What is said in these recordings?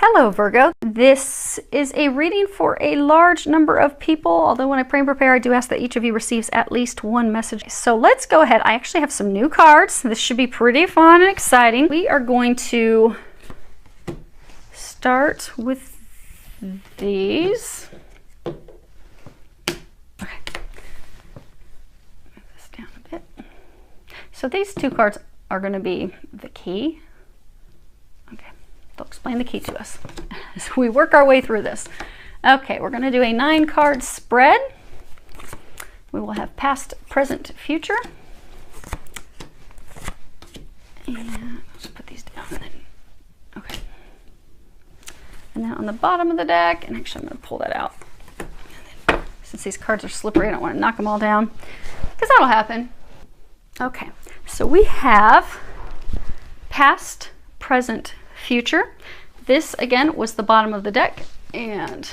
Hello Virgo, this is a reading for a large number of people, although when I pray and prepare I do ask that each of you receives at least one message. So let's go ahead. I actually have some new cards. This should be pretty fun and exciting. We are going to start with these. Okay. Move this down a bit. So these two cards are going to be the key. They'll explain the key to us as we work our way through this. Okay, we're going to do a 9-card spread. We will have past, present, future. And let's put these down. And then, okay. And then on the bottom of the deck, and actually I'm going to pull that out. And then, since these cards are slippery, I don't want to knock them all down, because that'll happen. Okay, so we have past, present, future. This again was the bottom of the deck, and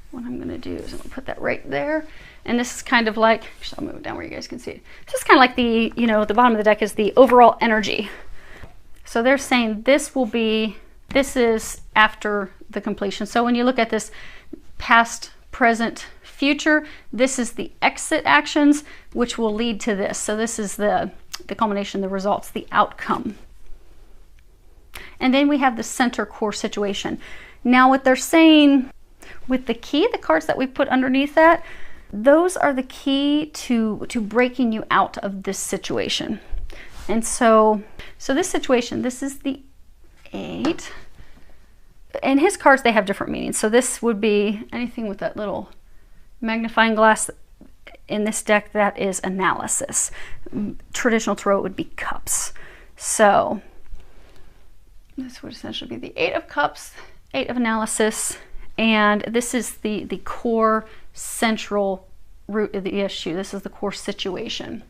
what I'm going to do is I'm going to put that right there, and this is kind of like, actually I'll move it down where you guys can see it. This is kind of like the, the bottom of the deck is the overall energy. So they're saying this will be, this is after the completion. So when you look at this past, present, future, this is the exit actions which will lead to this. So this is the culmination, the results, the outcome. And then we have the center core situation. Now what they're saying with the key, the cards that we put underneath that, those are the key to breaking you out of this situation. And so this situation, this is the 8. And his cards, they have different meanings. So this would be anything with that little magnifying glass in this deck, that is analysis. Traditional tarot would be cups. So this would essentially be the 8 of Cups, 8 of Analysis, and this is the core central root of the issue. This is the core situation.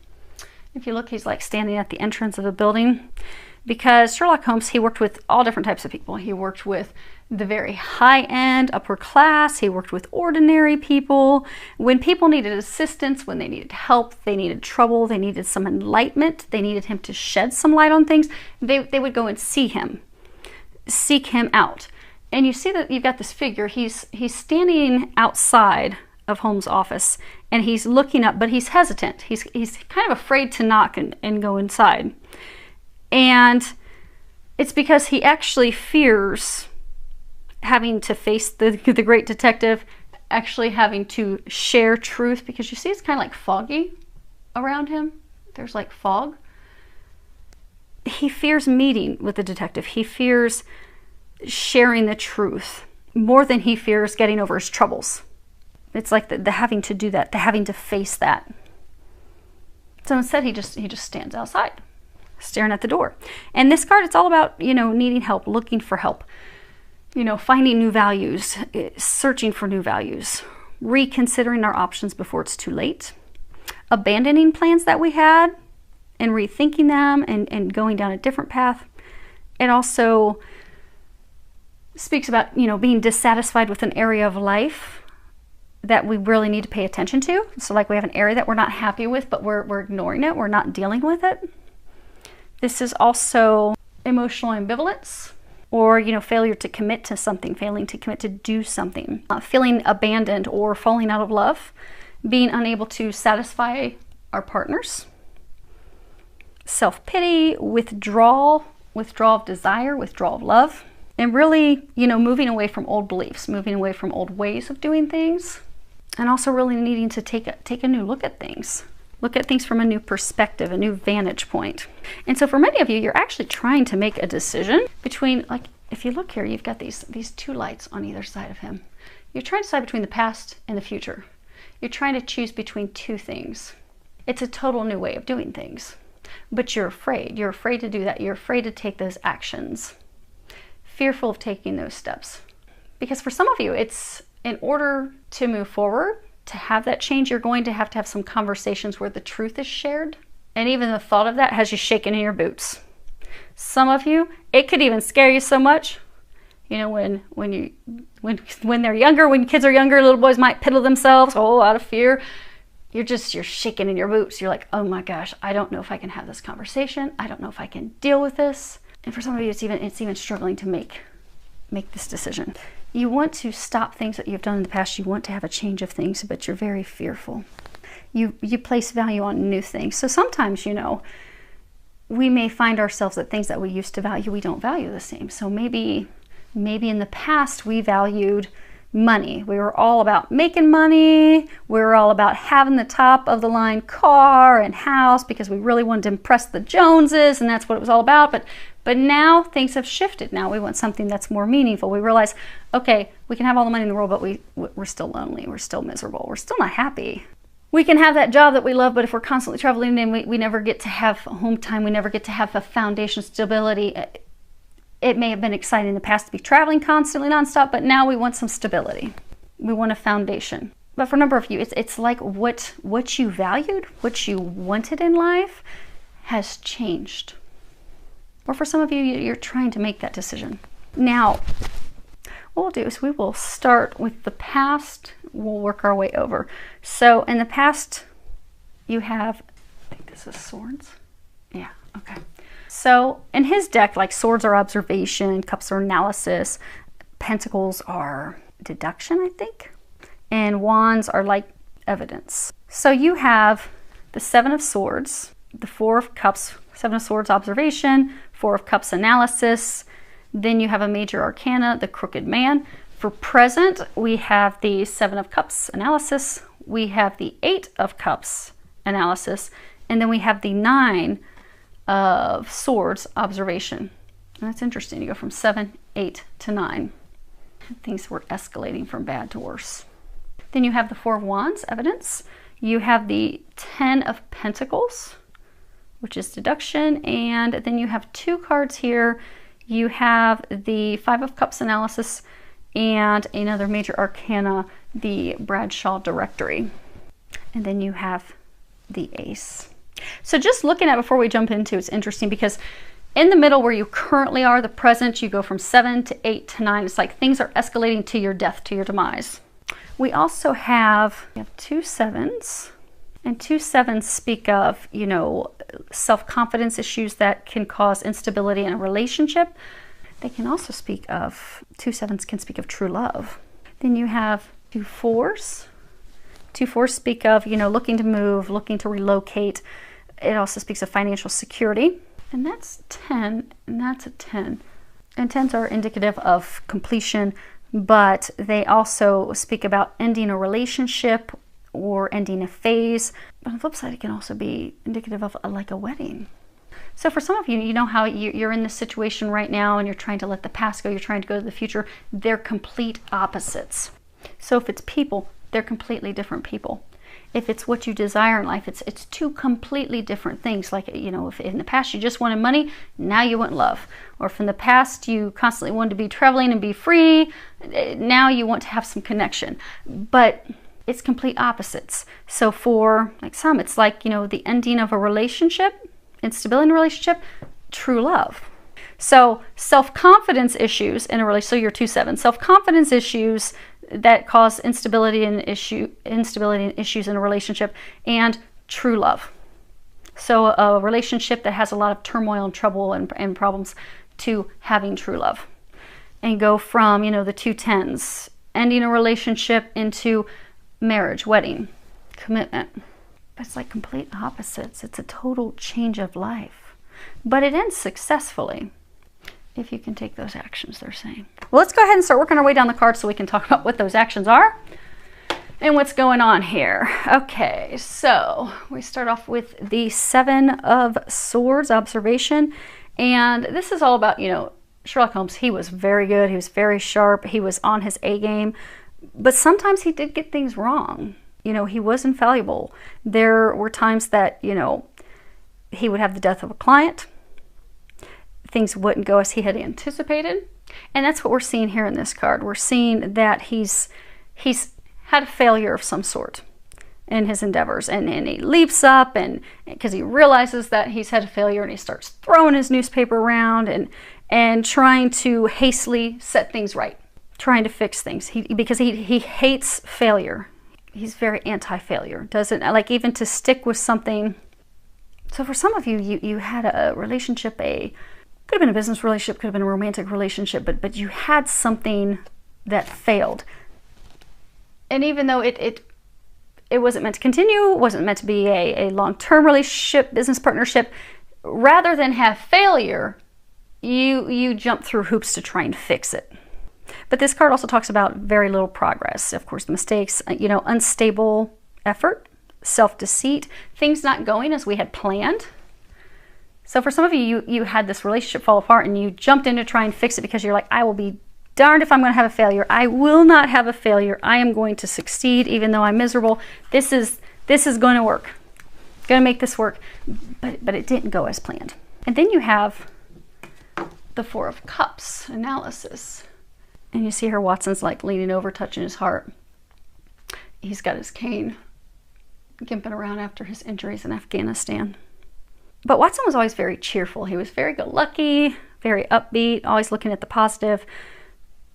If you look, he's like standing at the entrance of a building, because Sherlock Holmes, he worked with all different types of people. He worked with the very high-end, upper class. He worked with ordinary people. When people needed assistance, when they needed help, they needed trouble, they needed some enlightenment, they needed him to shed some light on things, they would go and see him. Seek him out. And you see that you've got this figure. He's standing outside of Holmes' office, and he's looking up, but he's hesitant. He's kind of afraid to knock and go inside. And it's because he actually fears having to face the great detective, actually having to share truth, because you see it's kind of like foggy around him. There's like fog. He fears meeting with the detective. He fears sharing the truth more than he fears getting over his troubles. It's like the having to do that, the having to face that. So instead he just stands outside, staring at the door. And this card, it's all about, needing help, looking for help, finding new values, searching for new values, reconsidering our options before it's too late, abandoning plans that we had, and rethinking them and going down a different path. It also speaks about, being dissatisfied with an area of life that we really need to pay attention to. So like we have an area that we're not happy with, but we're ignoring it, we're not dealing with it. This is also emotional ambivalence, or, failure to commit to something, failing to commit to do something, feeling abandoned or falling out of love, being unable to satisfy our partners, self-pity, withdrawal of desire, withdrawal of love, and really, moving away from old beliefs, moving away from old ways of doing things, and also really needing to take a new look at things from a new perspective, a new vantage point. And so for many of you, you're actually trying to make a decision between, like, if you look here, you've got these 2 lights on either side of him. You're trying to decide between the past and the future. You're trying to choose between 2 things. It's a total new way of doing things. But you're afraid. You're afraid to do that. You're afraid to take those actions. Fearful of taking those steps. Because for some of you, it's in order to move forward, to have that change, you're going to have some conversations where the truth is shared. And even the thought of that has you shaking in your boots. Some of you, it could even scare you so much. When they're younger, when kids are younger, little boys might piddle themselves, out of fear. You're shaking in your boots. You're like, oh my gosh, I don't know if I can have this conversation. I don't know if I can deal with this. And for some of you, it's even struggling to make make this decision. You want to stop things that you've done in the past. You want to have a change of things, but you're very fearful. You place value on new things. So sometimes, you know, we may find ourselves that things that we used to value, we don't value the same. So maybe in the past we valued money. We were all about making money. We were all about having the top of the line car and house because we really wanted to impress the Joneses, and that's what it was all about. But now things have shifted. Now we want something that's more meaningful. We realize, okay, we can have all the money in the world, but we're still lonely. We're still miserable. We're still not happy. We can have that job that we love, but if we're constantly traveling and we never get to have home time, we never get to have a foundation stability. It may have been exciting in the past to be traveling constantly nonstop, but now we want some stability. We want a foundation. But for a number of you, it's like what you valued, what you wanted in life has changed. Or for some of you, you're trying to make that decision. Now, what we'll do is we will start with the past. We'll work our way over. So in the past, you have, I think this is swords. Yeah, okay. So in his deck, like swords are observation, cups are analysis, pentacles are deduction, I think, and wands are like evidence. So you have the Seven of Swords, the Four of Cups, Seven of Swords observation, Four of Cups analysis. Then you have a major arcana, the Crooked Man. For present, we have the Seven of Cups analysis. We have the Eight of Cups analysis. And then we have the Nine of Swords observation. And that's interesting. You go from 7, 8 to 9. Things were escalating from bad to worse. Then you have the Four of Wands evidence. You have the 10 of Pentacles, which is deduction. And then you have two cards here. You have the Five of Cups analysis and another major arcana, the Bradshaw Directory. And then you have the Ace. So just looking at before we jump into it's interesting because in the middle where you currently are, the present, you go from 7 to 8 to 9. It's like things are escalating to your death, to your demise. We also have, two sevens, and two sevens speak of, you know, self-confidence issues that can cause instability in a relationship. They can also speak of, two sevens can speak of true love. Then you have two fours. Two fours speak of, you know, looking to move, looking to relocate. It also speaks of financial security. And that's 10, and that's a 10. And 10s are indicative of completion, but they also speak about ending a relationship or ending a phase. But on the flip side, it can also be indicative of like a wedding. So for some of you, you know how you're in this situation right now and you're trying to let the past go, you're trying to go to the future. They're complete opposites. So if it's people, they're completely different people. If it's what you desire in life, it's two completely different things. Like, you know, if in the past you just wanted money, now you want love. Or if in the past you constantly wanted to be traveling and be free, now you want to have some connection. But it's complete opposites. So for like some, it's like, you know, the ending of a relationship, instability in a relationship, true love. So self-confidence issues in a relationship, so you're 2-7, self-confidence issues that cause instability and issues in a relationship, and true love. So a relationship that has a lot of turmoil and trouble and problems to having true love. And go from, you know, the 2 10s, ending a relationship, into marriage, wedding, commitment. But it's like complete opposites. It's a total change of life. But it ends successfully if you can take those actions, they're saying. Well, let's go ahead and start working our way down the card so we can talk about what those actions are and what's going on here. Okay, so we start off with the 7 of Swords observation. And this is all about, you know, Sherlock Holmes. He was very good. He was very sharp. He was on his A game. But sometimes he did get things wrong. You know, he was infallible. There were times that, you know, he would have the death of a client. Things wouldn't go as he had anticipated. And that's what we're seeing here in this card. We're seeing that he's had a failure of some sort in his endeavors. And he leaps up, and because he realizes that he's had a failure, and he starts throwing his newspaper around and trying to hastily set things right, trying to fix things. Because he hates failure. He's very anti-failure. Doesn't like even to stick with something. So for some of you, you had a relationship, a Could have been a business relationship, could have been a romantic relationship, but you had something that failed. And even though it wasn't meant to continue, wasn't meant to be a long-term relationship, business partnership, rather than have failure, you jump through hoops to try and fix it. But this card also talks about very little progress. Of course, mistakes, unstable effort, self-deceit, things not going as we had planned. So for some of you, you had this relationship fall apart and you jumped in to try and fix it because you're like, I will be darned if I'm going to have a failure. I will not have a failure. I am going to succeed even though I'm miserable. This is going to work. Going to make this work. But it didn't go as planned. And then you have the Four of Cups analysis. And you see her, Watson's like leaning over, touching his heart. He's got his cane, gimping around after his injuries in Afghanistan. But Watson was always very cheerful. He was very good-lucky, very upbeat, always looking at the positive.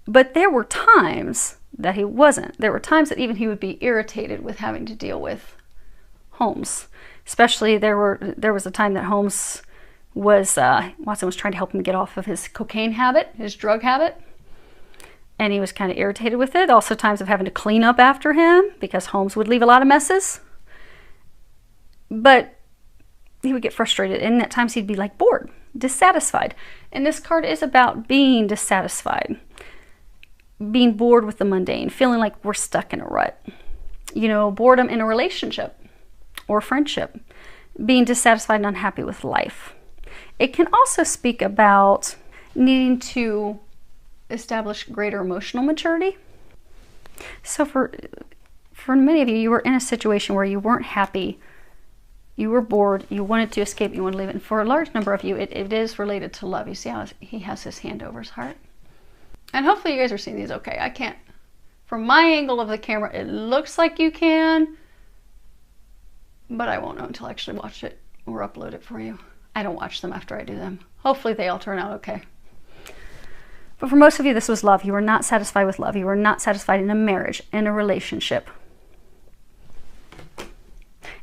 But there were times that he wasn't. There were times that even he would be irritated with having to deal with Holmes. Especially there was a time that Holmes was, Watson was trying to help him get off of his cocaine habit, his drug habit. And he was kind of irritated with it. Also times of having to clean up after him because Holmes would leave a lot of messes. But he would get frustrated, and at times he'd be like bored, dissatisfied. And this card is about being dissatisfied, being bored with the mundane, feeling like we're stuck in a rut. Boredom in a relationship or friendship, being dissatisfied and unhappy with life. It can also speak about needing to establish greater emotional maturity. So for many of you, you were in a situation where you weren't happy. You were bored, you wanted to escape, you wanted to leave it. And for a large number of you, it is related to love. You see how he has his hand over his heart? And hopefully you guys are seeing these okay. I can't, from my angle of the camera, it looks like you can, but I won't know until I actually watch it or upload it for you. I don't watch them after I do them. Hopefully they all turn out okay. But for most of you, this was love. You were not satisfied with love. You were not satisfied in a marriage, in a relationship.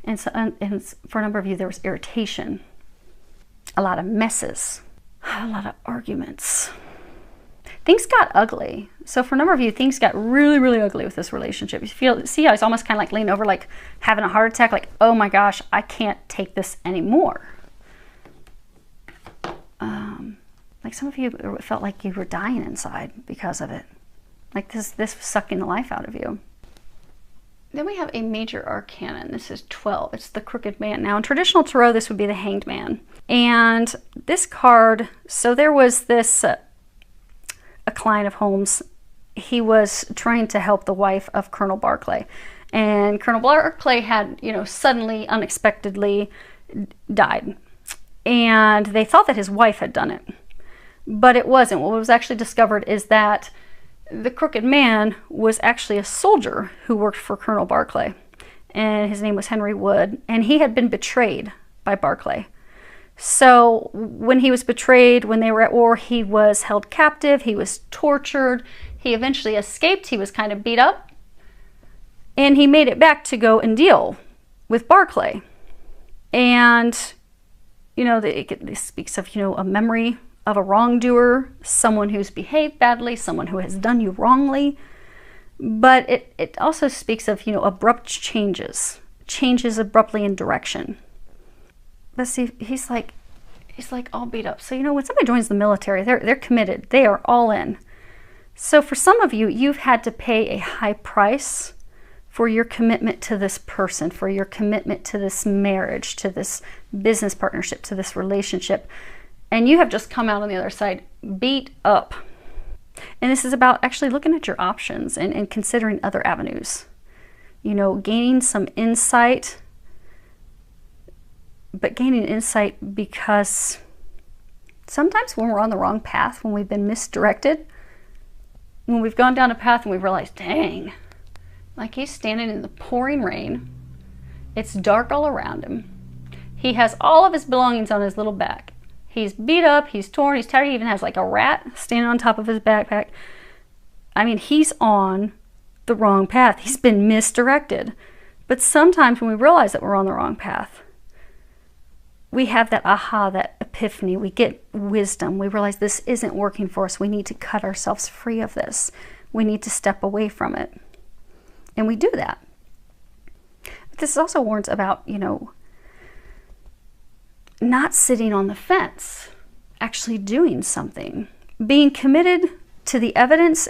And for a number of you, there was irritation, a lot of messes, a lot of arguments. Things got ugly. So for a number of you, things got really, really ugly with this relationship. You see how he's almost kind of like leaning over, like having a heart attack, like, oh my gosh, I can't take this anymore. Like some of you felt like you were dying inside because of it. Like this was sucking the life out of you. Then we have a major arcana, and this is 12. It's the Crooked Man. Now, in traditional tarot, this would be the Hanged Man. And this card, so there was this, a client of Holmes. He was trying to help the wife of Colonel Barclay. And Colonel Barclay had, suddenly, unexpectedly died. And they thought that his wife had done it. But it wasn't. What was actually discovered is that the Crooked Man was actually a soldier who worked for Colonel Barclay, and his name was Henry Wood, and he had been betrayed by Barclay. So when he was betrayed, when they were at war, he was held captive, he was tortured, he eventually escaped, he was kind of beat up, and he made it back to go and deal with Barclay. And, this speaks of, a memory of a wrongdoer, someone who's behaved badly, someone who has done you wrongly. But it also speaks of, abrupt changes abruptly in direction. But see, he's like all beat up. So, when somebody joins the military, they're committed. They are all in. So for some of you, you've had to pay a high price for your commitment to this person, for your commitment to this marriage, to this business partnership, to this relationship. And you have just come out on the other side beat up. And this is about actually looking at your options and considering other avenues. Gaining some insight. But gaining insight because sometimes when we're on the wrong path, when we've been misdirected, when we've gone down a path and we've realized, dang, like he's standing in the pouring rain. It's dark all around him. He has all of his belongings on his little back. He's beat up, he's torn, he's tired, he even has like a rat standing on top of his backpack. I mean, he's on the wrong path. He's been misdirected. But sometimes when we realize that we're on the wrong path, we have that aha, that epiphany, we get wisdom. We realize this isn't working for us. We need to cut ourselves free of this. We need to step away from it. And we do that. But this also warns about, not sitting on the fence, actually doing something, being committed to the evidence,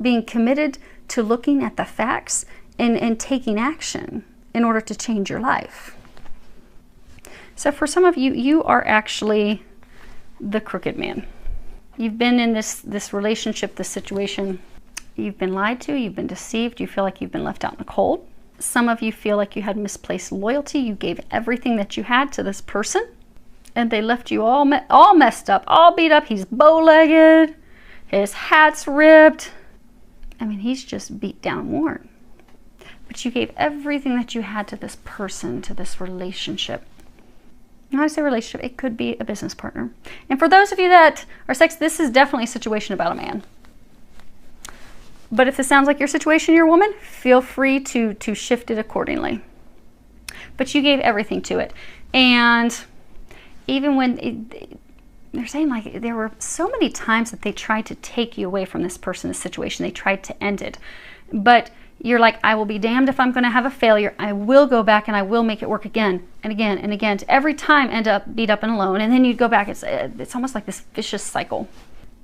being committed to looking at the facts and taking action in order to change your life. So for some of you, you are actually the crooked man. You've been in this relationship, this situation. You've been lied to, you've been deceived, you feel like you've been left out in the cold. Some of you feel like you had misplaced loyalty. You gave everything that you had to this person, and they left you all messed up, all beat up. He's bow-legged, his hat's ripped. I mean, he's just beat down and worn. But you gave everything that you had to this person, to this relationship. When I say relationship, it could be a business partner. And for those of you that are sex, this is definitely a situation about a man. But if this sounds like your situation, you're a woman, feel free to shift it accordingly. But you gave everything to it. And even when they're saying, like, there were so many times that they tried to take you away from this person, this situation. They tried to end it. But you're like, I will be damned if I'm going to have a failure. I will go back and I will make it work again and again and again. To every time end up beat up and alone. And then you'd go back. It's almost like this vicious cycle.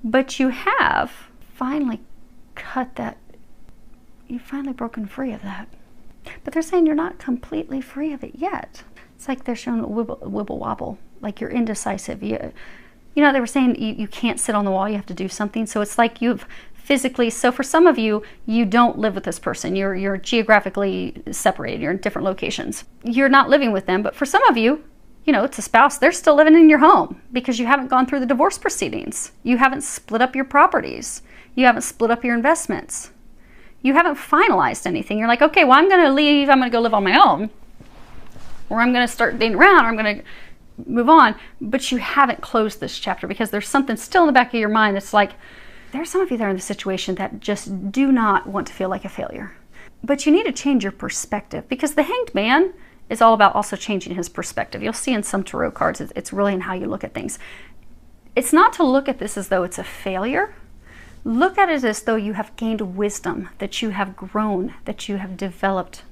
But you have finally cut that. You've finally broken free of that. But they're saying you're not completely free of it yet. It's like they're showing wibble wobble. Like you're indecisive. You know, they were saying you can't sit on the wall. You have to do something. So it's like you've physically, so for some of you, you don't live with this person. You're geographically separated. You're in different locations. You're not living with them. But for some of you, it's a spouse. They're still living in your home because you haven't gone through the divorce proceedings. You haven't split up your properties. You haven't split up your investments. You haven't finalized anything. You're like, okay, well, I'm going to leave. I'm going to go live on my own. Or I'm going to start dating around. Or I'm going to move on. But you haven't closed this chapter because there's something still in the back of your mind that's like, there's some of you that are in the situation that just do not want to feel like a failure. But you need to change your perspective because the Hanged Man is all about also changing his perspective. You'll see in some tarot cards, it's really in how you look at things. It's not to look at this as though it's a failure. Look at it as though you have gained wisdom, that you have grown, that you have developed,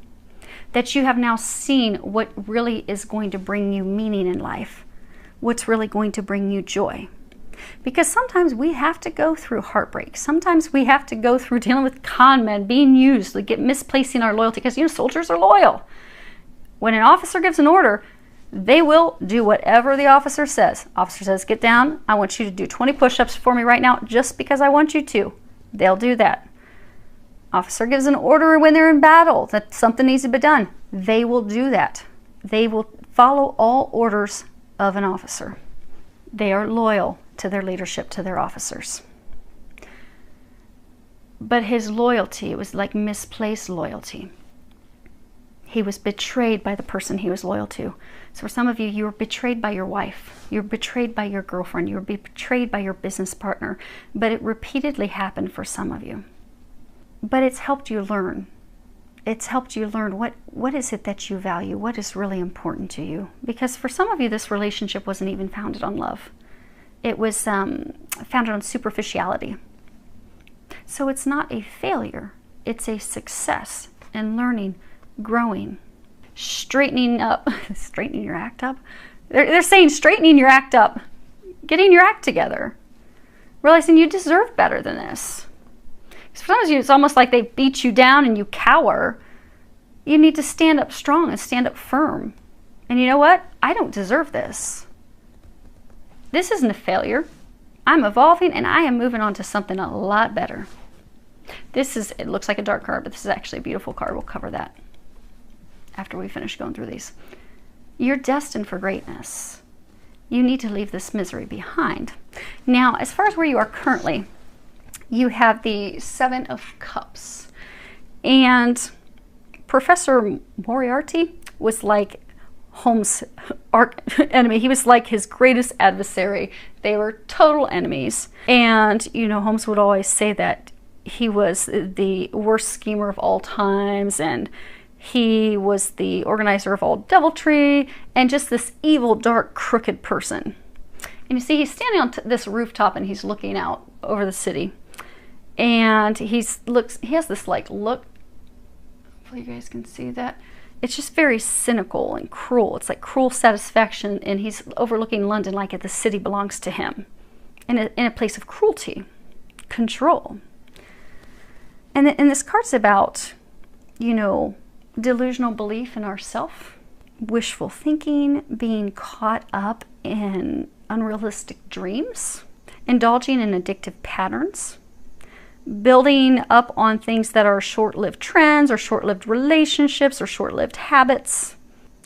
that you have now seen what really is going to bring you meaning in life, what's really going to bring you joy. Because sometimes we have to go through heartbreak. Sometimes we have to go through dealing with con men, being used, like misplacing our loyalty, because soldiers are loyal. When an officer gives an order, they will do whatever the officer says. Officer says, get down. I want you to do 20 push-ups for me right now just because I want you to. They'll do that. Officer gives an order when they're in battle that something needs to be done. They will do that. They will follow all orders of an officer. They are loyal to their leadership, to their officers. But his loyalty, it was like misplaced loyalty. He was betrayed by the person he was loyal to. So for some of you, you were betrayed by your wife. You were betrayed by your girlfriend. You were betrayed by your business partner. But it repeatedly happened for some of you. But it's helped you learn. It's helped you learn what is it that you value, what is really important to you. Because for some of you, this relationship wasn't even founded on love. It was founded on superficiality. So it's not a failure. It's a success in learning, growing, straightening up, straightening your act up. They're saying straightening your act up, getting your act together, realizing you deserve better than this. Because for some of you, it's almost like they beat you down and you cower. You need to stand up strong and stand up firm. And you know what? I don't deserve this. This isn't a failure. I'm evolving and I am moving on to something a lot better. It looks like a dark card, but this is actually a beautiful card. We'll cover that after we finish going through these. You're destined for greatness. You need to leave this misery behind. Now, as far as where you are currently, you have the Seven of Cups. And Professor Moriarty was like Holmes' enemy. He was like his greatest adversary. They were total enemies. And, Holmes would always say that he was the worst schemer of all times, and he was the organizer of all deviltry, and just this evil, dark, crooked person. And you see he's standing on this rooftop and he's looking out over the city. And he has this like look, hopefully you guys can see that. It's just very cynical and cruel. It's like cruel satisfaction, and he's overlooking London like the city belongs to him, in a place of cruelty, control. And this card's about, you know, delusional belief in ourself, wishful thinking, being caught up in unrealistic dreams, indulging in addictive patterns, building up on things that are short-lived trends or short-lived relationships or short-lived habits,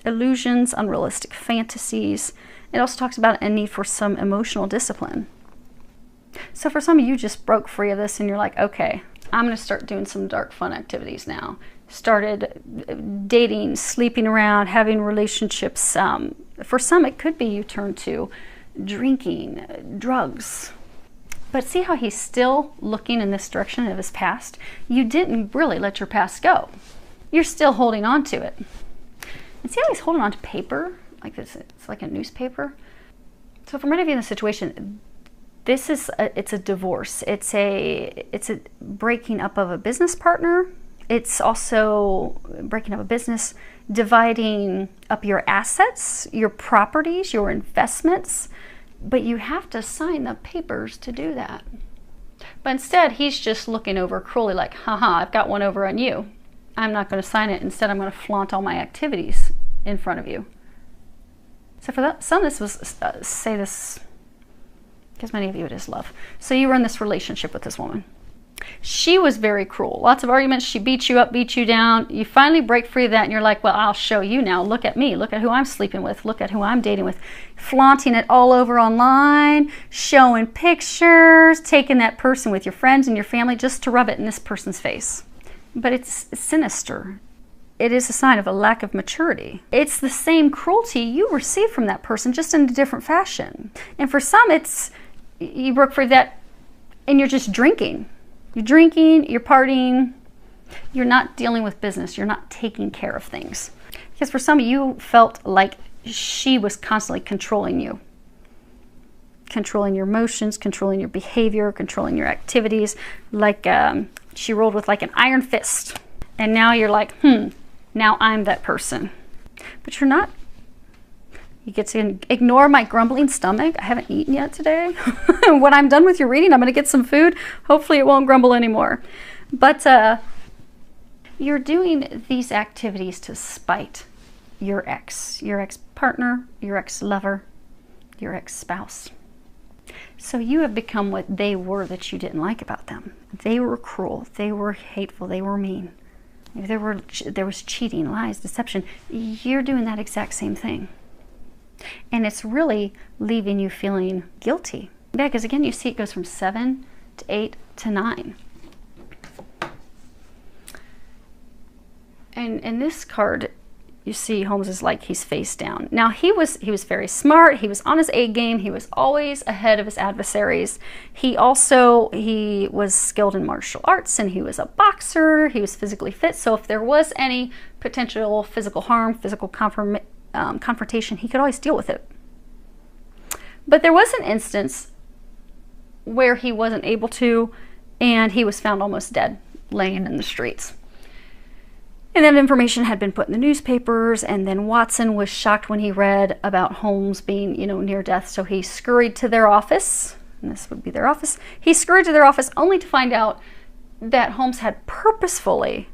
illusions, unrealistic fantasies. It also talks about a need for some emotional discipline. So for some of you just broke free of this and you're like, okay, I'm going to start doing some dark fun activities now. Started dating, sleeping around, having relationships. For some it could be you turn to drinking, drugs. But see how he's still looking in this direction of his past? You didn't really let your past go. You're still holding on to it. And see how he's holding on to paper? Like this, it's like a newspaper. So for many of you in this situation, it's a divorce. It's a breaking up of a business partner. It's also breaking up a business, dividing up your assets, your properties, your investments. But you have to sign the papers to do that. But instead, he's just looking over cruelly like, haha, I've got one over on you. I'm not going to sign it. Instead, I'm going to flaunt all my activities in front of you. So for that, some of this was, say this, because many of you it is love. So you were in this relationship with this woman. She was very cruel. Lots of arguments. She beat you up, beat you down. You finally break free of that and you're like, well, I'll show you now. Look at me. Look at who I'm sleeping with. Look at who I'm dating with. Flaunting it all over online, showing pictures, taking that person with your friends and your family just to rub it in this person's face. But it's sinister. It is a sign of a lack of maturity. It's the same cruelty you received from that person, just in a different fashion. And for some, it's you broke free of that and you're just drinking. You're drinking, you're partying, you're not dealing with business, you're not taking care of things. Because for some of you felt like she was constantly controlling you. Controlling your emotions, controlling your behavior, controlling your activities. Like she ruled with like an iron fist. And now you're like, now I'm that person. But you're not. You get to ignore my grumbling stomach. I haven't eaten yet today. When I'm done with your reading, I'm going to get some food. Hopefully it won't grumble anymore. But you're doing these activities to spite your ex-partner, your ex-lover, your ex-spouse. So you have become what they were that you didn't like about them. They were cruel. They were hateful. They were mean. There was cheating, lies, deception. You're doing that exact same thing. And it's really leaving you feeling guilty. Yeah, because again, you see it goes from 7 to 8 to 9. And in this card, you see Holmes is like he's face down. Now he was very smart. He was on his A game. He was always ahead of his adversaries. He was skilled in martial arts, and he was a boxer. He was physically fit. So if there was any potential physical harm, physical confrontation, he could always deal with it. But there was an instance where he wasn't able to, and he was found almost dead, laying in the streets. And that information had been put in the newspapers, and then Watson was shocked when he read about Holmes being, near death, so he scurried to their office, and this would be their office. He scurried to their office only to find out that Holmes had purposefully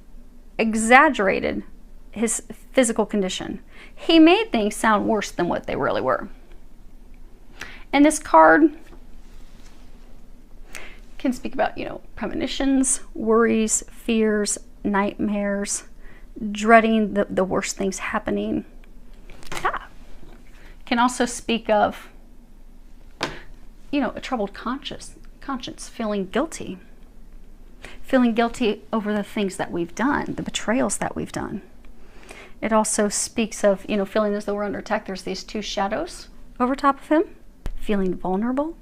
exaggerated his physical condition. He made things sound worse than what they really were. And this card can speak about, premonitions, worries, fears, nightmares, dreading the worst things happening. Can also speak of, a troubled conscience, feeling guilty over the things that we've done, the betrayals that we've done. It also speaks of, feeling as though we're under attack. There's these two shadows over top of him. Feeling vulnerable,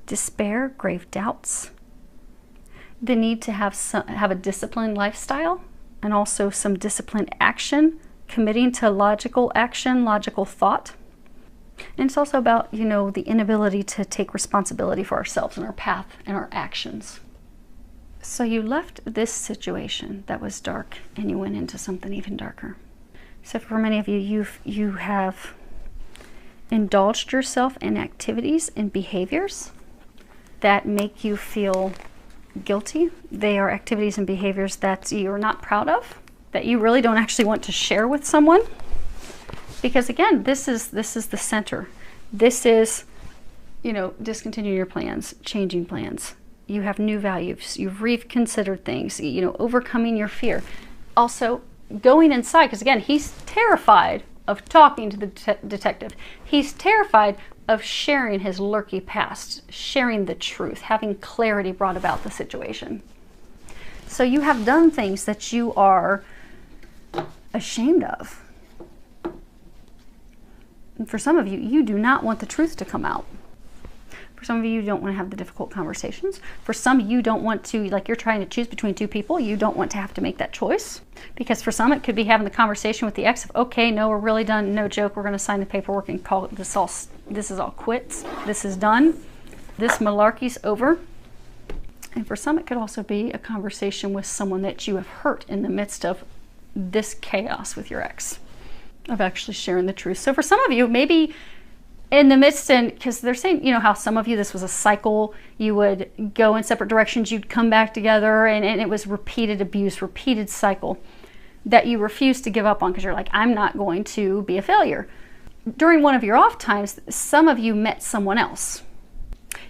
despair, grave doubts, the need to have a disciplined lifestyle, and also some disciplined action, committing to logical action, logical thought. And it's also about, you know, the inability to take responsibility for ourselves and our path and our actions. So you left this situation that was dark and you went into something even darker. So for many of you, you have indulged yourself in activities and behaviors that make you feel guilty. They are activities and behaviors that you're not proud of, that you really don't actually want to share with someone. Because again, this is the center. This is, you know, discontinuing your plans, changing plans. You have new values. You've reconsidered things, you know, overcoming your fear. Also, going inside, because again, he's terrified of talking to the detective. He's terrified of sharing his lurky past, sharing the truth, having clarity brought about the situation. So you have done things that you are ashamed of. And for some of you, you do not want the truth to come out. For some of you, you don't want to have the difficult conversations. For some, you don't want to, like you're trying to choose between two people, you don't want to have to make that choice. Because for some, it could be having the conversation with the ex of, okay, no, we're really done, no joke, we're going to sign the paperwork and call it this is all quits, this is done, this malarkey's over. And for some, it could also be a conversation with someone that you have hurt in the midst of this chaos with your ex, of actually sharing the truth. So for some of you, maybe in the midst, and because they're saying, you know, how some of you, this was a cycle, you would go in separate directions, you'd come back together, and it was repeated abuse, repeated cycle that you refuse to give up on because you're like, I'm not going to be a failure. During one of your off times, some of you met someone else.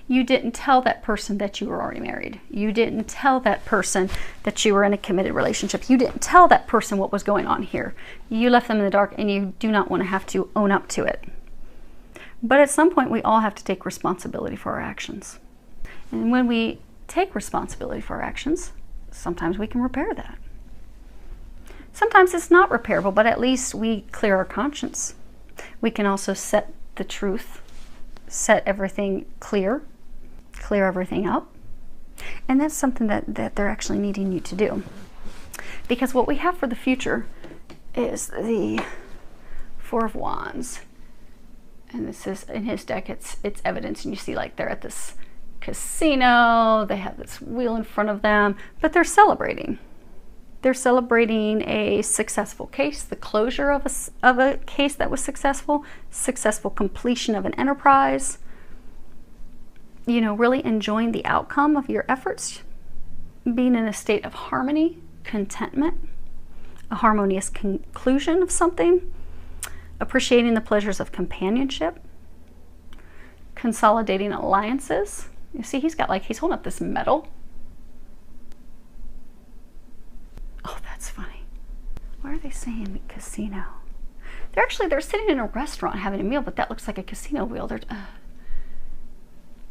You didn't tell that person that you were already married. You didn't tell that person that you were in a committed relationship. You didn't tell that person what was going on here. You left them in the dark, and you do not want to have to own up to it. But at some point, we all have to take responsibility for our actions. And when we take responsibility for our actions, sometimes we can repair that. Sometimes it's not repairable, but at least we clear our conscience. We can also set the truth, set everything clear everything up. And that's something that they're actually needing you to do. Because what we have for the future is the Four of Wands. And this is, in his deck, it's evidence. And you see, like, they're at this casino. They have this wheel in front of them. But they're celebrating. They're celebrating a successful case, the closure of a case that was successful completion of an enterprise. You know, really enjoying the outcome of your efforts. Being in a state of harmony, contentment, a harmonious conclusion of something. Appreciating the pleasures of companionship, consolidating alliances. You see, he's holding up this medal. Oh, that's funny. Why are they saying casino? They're sitting in a restaurant having a meal, but that looks like a casino wheel. They're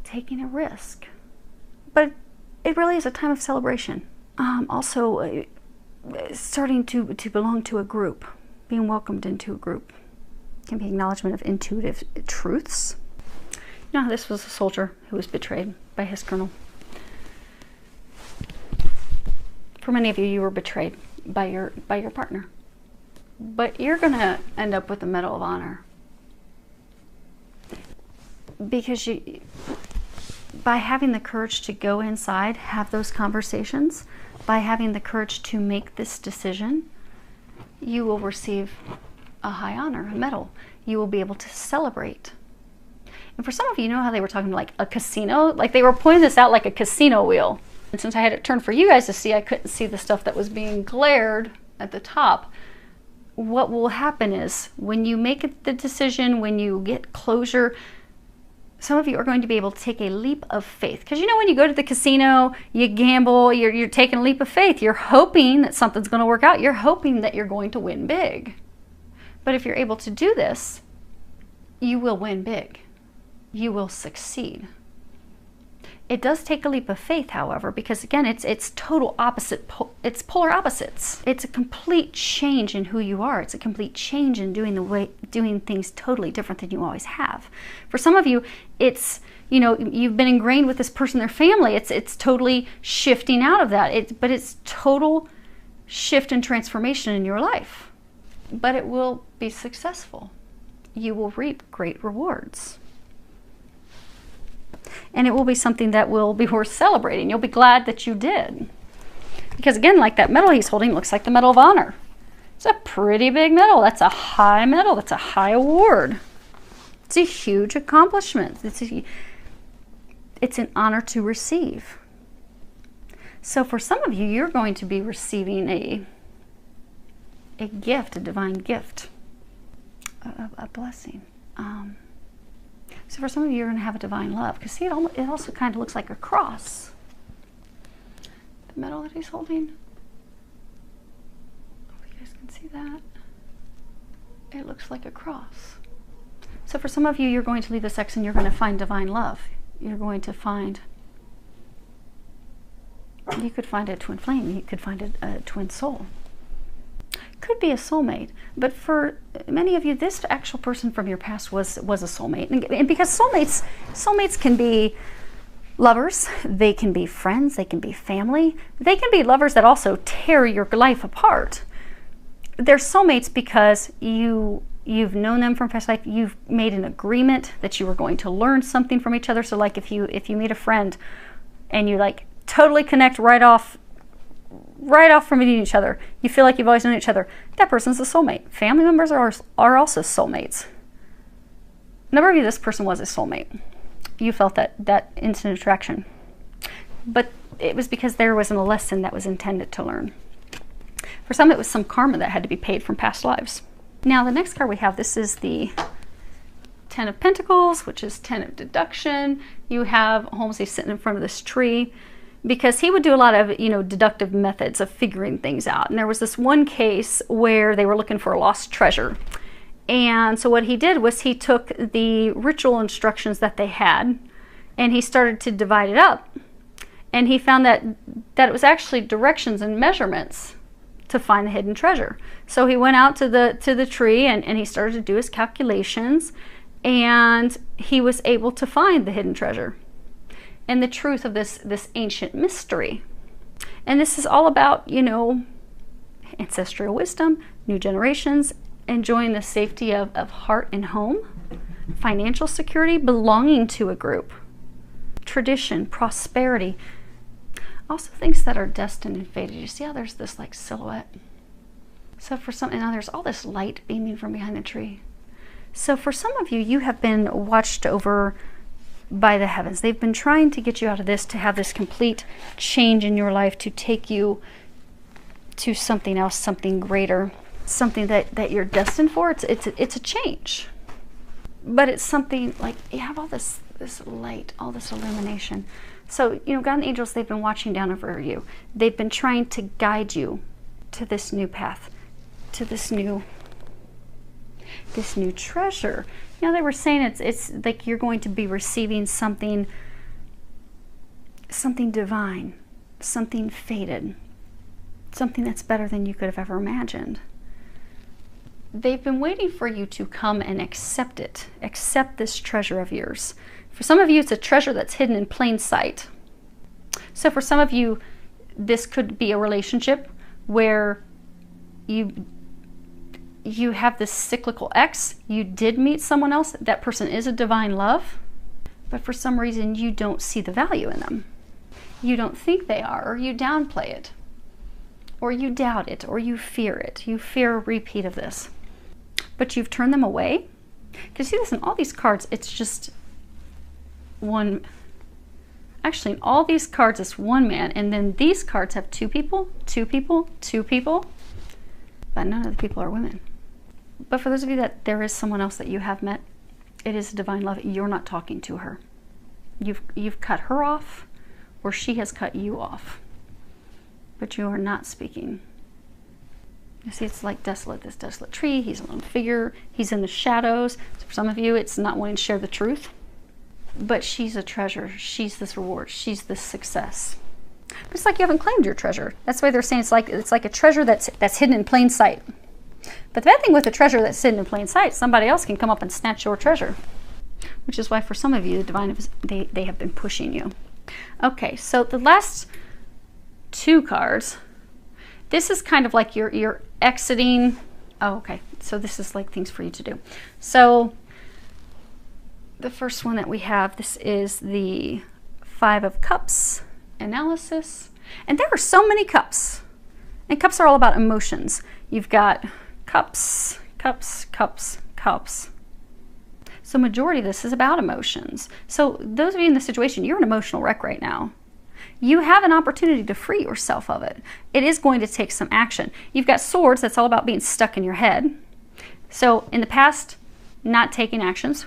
taking a risk. But it really is a time of celebration. Also, starting to belong to a group, being welcomed into a group. Can be acknowledgement of intuitive truths. You know, this was a soldier who was betrayed by his colonel. For many of you, you were betrayed by your partner. But you're going to end up with the Medal of Honor. Because by having the courage to go inside, have those conversations, by having the courage to make this decision, you will receive a high honor, a medal. You will be able to celebrate. And for some of you know how they were talking like a casino? Like they were pointing this out like a casino wheel. And since I had it turned for you guys to see, I couldn't see the stuff that was being glared at the top. What will happen is when you make the decision, when you get closure, some of you are going to be able to take a leap of faith. Because you know when you go to the casino, you gamble, you're taking a leap of faith. You're hoping that something's going to work out. You're hoping that you're going to win big. But if you're able to do this, you will win big. You will succeed. It does take a leap of faith, however, because again, it's total opposite. It's polar opposites. It's a complete change in who you are. It's a complete change in doing things totally different than you always have. For some of you, it's, you know, you've been ingrained with this person, their family. It's totally shifting out of that. But it's total shift and transformation in your life. But it will be successful. you will reap great rewards. And it will be something that will be worth celebrating. You'll be glad that you did. Because again, like that medal he's holding looks like the Medal of Honor. It's a pretty big medal. That's a high medal. That's a high award. It's a huge accomplishment. It's an honor to receive. So for some of you, you're going to be receiving a gift, a divine gift, a blessing. So for some of you, you're going to have a divine love. Because see, it also kind of looks like a cross. The medal that he's holding. Oh, you guys can see that. It looks like a cross. So for some of you, you're going to leave the sex and you're going to find divine love. You're going to find, you could find a twin flame. You could find a twin soul. Could be a soulmate, but for many of you, this actual person from your past was a soulmate. And because soulmates can be lovers, they can be friends, they can be family, they can be lovers that also tear your life apart. They're soulmates because you've known them from past life. You've made an agreement that you were going to learn something from each other. So like if you meet a friend and you like totally connect right off from meeting each other, you feel like you've always known each other, that person's a soulmate. Family members are also soulmates. A number of you, this person was a soulmate. You felt that instant attraction. But it was because there wasn't a lesson that was intended to learn. For some, it was some karma that had to be paid from past lives. Now, the next card we have, this is the Ten of Pentacles, which is 10 of deduction. You have Holmes, he's sitting in front of this tree, because he would do a lot of, deductive methods of figuring things out. And there was this one case where they were looking for a lost treasure. And so what he did was he took the ritual instructions that they had and he started to divide it up. And he found that it was actually directions and measurements to find the hidden treasure. So he went out to the tree and he started to do his calculations, and he was able to find the hidden treasure and the truth of this ancient mystery. And this is all about, ancestral wisdom, new generations, enjoying the safety of heart and home, financial security, belonging to a group, tradition, prosperity. Also things that are destined and fated. You see how there's this like silhouette? So for some, and now there's all this light beaming from behind the tree. So for some of you, you have been watched over by the heavens. They've been trying to get you out of this, to have this complete change in your life, to take you to something else, something greater, something that you're destined for. It's a change. But it's something like you have all this light, all this illumination. So, God and angels, they've been watching down over you. They've been trying to guide you to this new path, to this new treasure. They were saying it's like you're going to be receiving something divine, something fated, something that's better than you could have ever imagined. They've been waiting for you to come and accept it, accept this treasure of yours. For some of you, it's a treasure that's hidden in plain sight. So for some of you, this could be a relationship where you have this cyclical ex. You did meet someone else. That person is a divine love, but for some reason, you don't see the value in them. You don't think they are, or you downplay it, or you doubt it, or you fear it. You fear a repeat of this, but you've turned them away. Because see this in all these cards, it's just one. Actually, in all these cards, it's one man, and then these cards have two people, but none of the people are women. But for those of you that there is someone else that you have met, it is a divine love. You're not talking to her. You've cut her off, or she has cut you off, but you are not speaking. You see, it's like desolate, this desolate tree. He's a lone figure. He's in the shadows. So for some of you, it's not wanting to share the truth. But she's a treasure. She's this reward. She's this success. But it's like you haven't claimed your treasure. That's why they're saying it's like a treasure that's hidden in plain sight. But the bad thing with a treasure that's hidden in plain sight, somebody else can come up and snatch your treasure. Which is why for some of you, the divine, they have been pushing you. Okay, so the last two cards, this is kind of like you're exiting Oh, okay. So this is like things for you to do. So the first one that we have, this is the Five of Cups analysis. And there are so many cups. And cups are all about emotions. You've got cups, cups, cups, cups. So majority of this is about emotions. So those of you in this situation, you're an emotional wreck right now. You have an opportunity to free yourself of it. It is going to take some action. You've got swords, that's all about being stuck in your head. So in the past, not taking actions.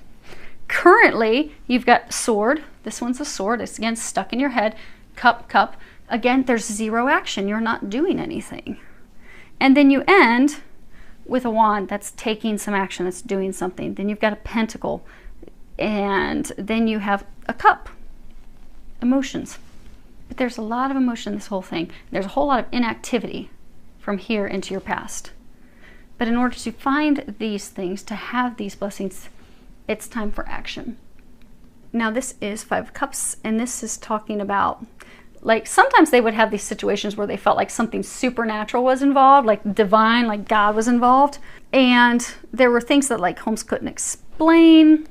Currently, you've got sword. This one's a sword. It's again stuck in your head. Cup, cup. Again, there's zero action. You're not doing anything. And then you end with a wand. That's taking some action. That's doing something. Then you've got a pentacle. And then you have a cup. Emotions. But there's a lot of emotion in this whole thing. There's a whole lot of inactivity from here into your past. But in order to find these things, to have these blessings, it's time for action. Now this is Five of Cups, and this is talking about, like, sometimes they would have these situations where they felt like something supernatural was involved, like divine, like God was involved. And there were things that like Holmes couldn't explain.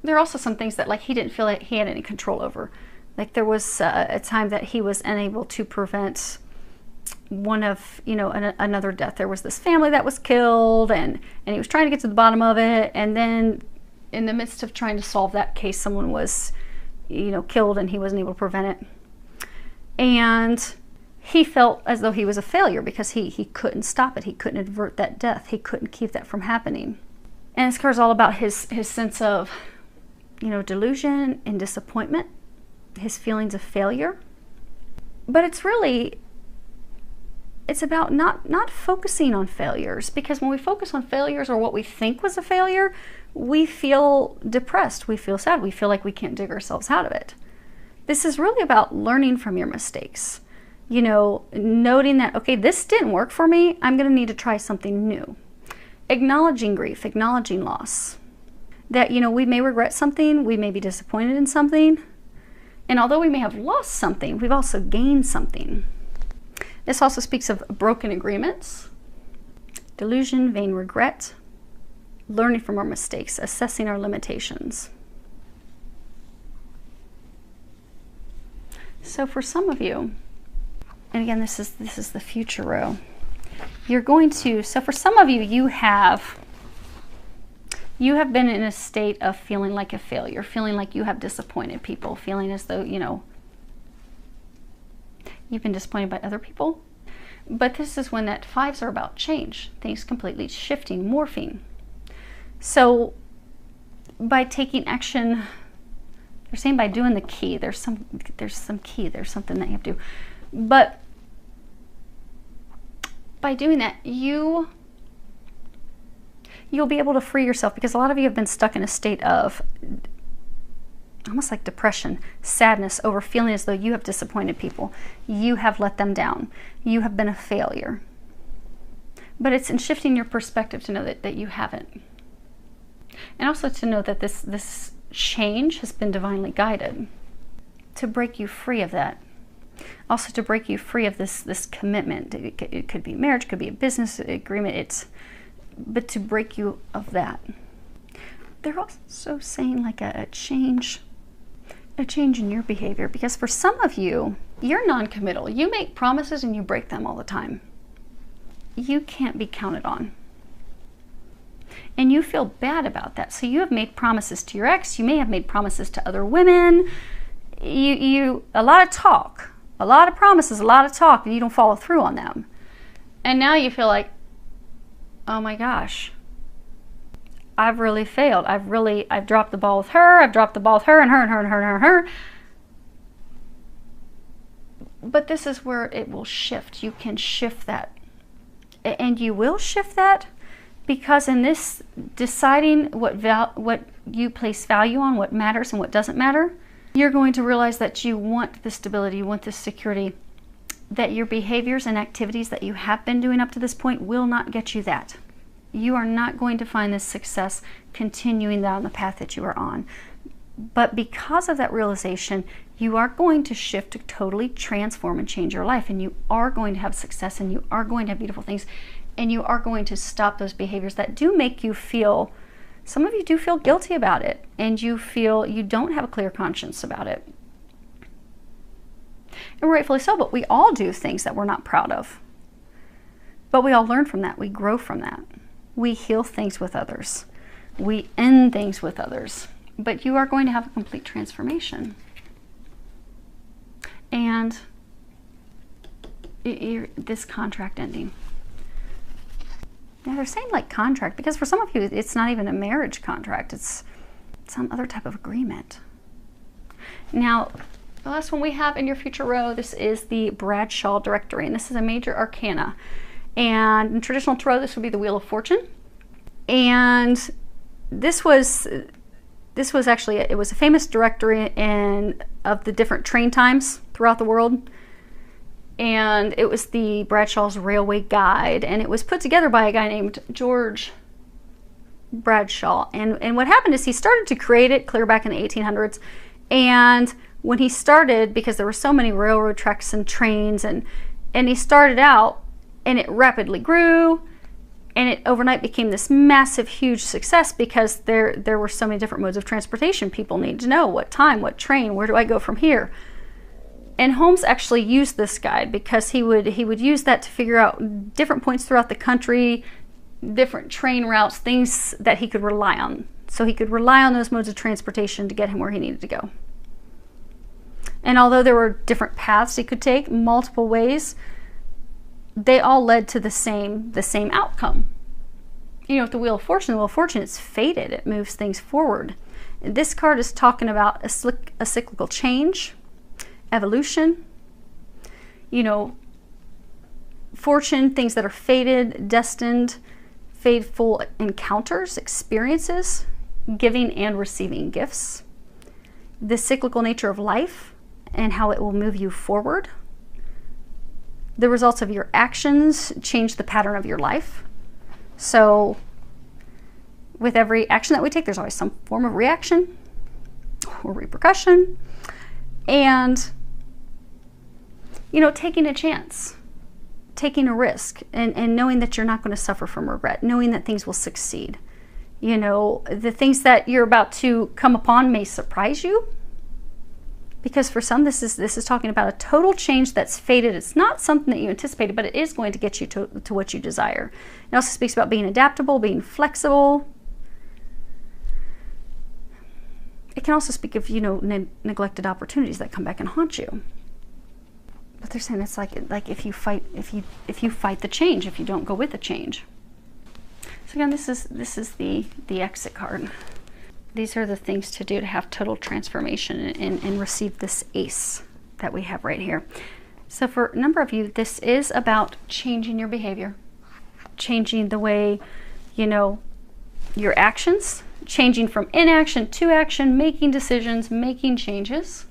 There are also some things that like he didn't feel like he had any control over. Like there was a time that he was unable to prevent one of, another death. There was this family that was killed, and he was trying to get to the bottom of it. And then in the midst of trying to solve that case, someone was, killed, and he wasn't able to prevent it. And he felt as though he was a failure because he couldn't stop it. He couldn't avert that death. He couldn't keep that from happening. And this card is all about his sense of, delusion and disappointment, his feelings of failure. But it's about not focusing on failures, because when we focus on failures or what we think was a failure, we feel depressed, we feel sad, we feel like we can't dig ourselves out of it. This is really about learning from your mistakes. Noting that, okay, this didn't work for me, I'm going to need to try something new. Acknowledging grief, acknowledging loss. That, we may regret something, we may be disappointed in something, and although we may have lost something, we've also gained something. This also speaks of broken agreements, delusion, vain regret, learning from our mistakes, assessing our limitations. So for some of you, and again, this is the future row, you're going to, so for some of you, you have been in a state of feeling like a failure, feeling like you have disappointed people, feeling as though, you've been disappointed by other people. But this is when that fives are about change, things completely shifting, morphing. So by taking action, they're saying by doing the key, there's some key, there's something that you have to do. But by doing that, you'll be able to free yourself, because a lot of you have been stuck in a state of almost like depression, sadness over feeling as though you have disappointed people. You have let them down. You have been a failure. But it's in shifting your perspective to know that you haven't. And also to know that this change has been divinely guided to break you free of that. Also to break you free of this commitment. It could be marriage, it could be a business agreement, but to break you of that. They're also saying like a change in your behavior, because for some of you, you're non-committal. You make promises and you break them all the time. You can't be counted on. And you feel bad about that. So you have made promises to your ex. You may have made promises to other women. A lot of talk, a lot of promises, a lot of talk, and you don't follow through on them. And now you feel like, oh my gosh, I've really failed. I've dropped the ball with her. I've dropped the ball with her and her and her and her and her and her. But this is where it will shift. You can shift that. And you will shift that, because in this deciding what you place value on, what matters and what doesn't matter, you're going to realize that you want the stability, you want the security, that your behaviors and activities that you have been doing up to this point will not get you that. You are not going to find this success continuing down the path that you are on. But because of that realization, you are going to shift to totally transform and change your life, and you are going to have success, and you are going to have beautiful things, And you are going to stop those behaviors that do make you feel, some of you do feel guilty about it, and you feel you don't have a clear conscience about it. And rightfully so, but we all do things that we're not proud of. But we all learn from that. We grow from that. We heal things with others. We end things with others. But you are going to have a complete transformation. And this contract ending. Yeah, they're saying like contract, because for some of you, it's not even a marriage contract. It's some other type of agreement. Now, the last one we have in your future row, this is the Bradshaw Directory, and this is a major arcana. And in traditional tarot, this would be the Wheel of Fortune. And this was actually, it was a famous directory of the different train times throughout the world. And it was the Bradshaw's Railway Guide, and it was put together by a guy named George Bradshaw. And what happened is he started to create it clear back in the 1800s. And when he started, because there were so many railroad tracks and trains, and he started out, and it rapidly grew, and it overnight became this massive, huge success, because there were so many different modes of transportation. People need to know what time, what train, where do I go from here? And Holmes actually used this guide because he would use that to figure out different points throughout the country, different train routes, things that he could rely on. So he could rely on those modes of transportation to get him where he needed to go. And although there were different paths he could take, multiple ways, they all led to the same outcome. You know, with the Wheel of Fortune, it's fated. It moves things forward. And this card is talking about a cyclical change, evolution, you know, fortune, things that are fated, destined, fateful encounters, experiences, giving and receiving gifts, the cyclical nature of life and how it will move you forward. The results of your actions change the pattern of your life. So with every action that we take, there's always some form of reaction or repercussion. And you know, taking a chance, taking a risk, and knowing that you're not going to suffer from regret, knowing that things will succeed. You know, the things that you're about to come upon may surprise you, because for some, this is talking about a total change that's fated. It's not something that you anticipated, but it is going to get you to what you desire. It also speaks about being adaptable, being flexible. It can also speak of, you know, neglected opportunities that come back and haunt you. But they're saying it's like if you fight the change, if you don't go with the change. So again, this is the exit card. These are the things to do to have total transformation and receive this ace that we have right here. So for a number of you, this is about changing your behavior, changing the way, you know, your actions, changing from inaction to action, making decisions, making changes.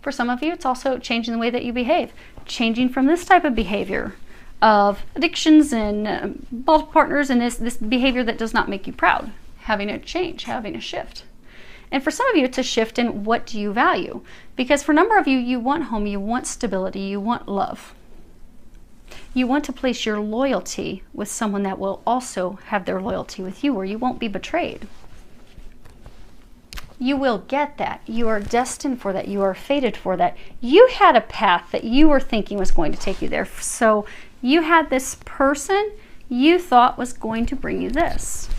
For some of you, it's also changing the way that you behave, changing from this type of behavior of addictions and multiple partners and this behavior that does not make you proud, having a change, having a shift. And for some of you, it's a shift in what do you value? Because for a number of you, you want home, you want stability, you want love. You want to place your loyalty with someone that will also have their loyalty with you, where you won't be betrayed. You will get that. You are destined for that. You are fated for that. You had a path that you were thinking was going to take you there. So you had this person you thought was going to bring you this.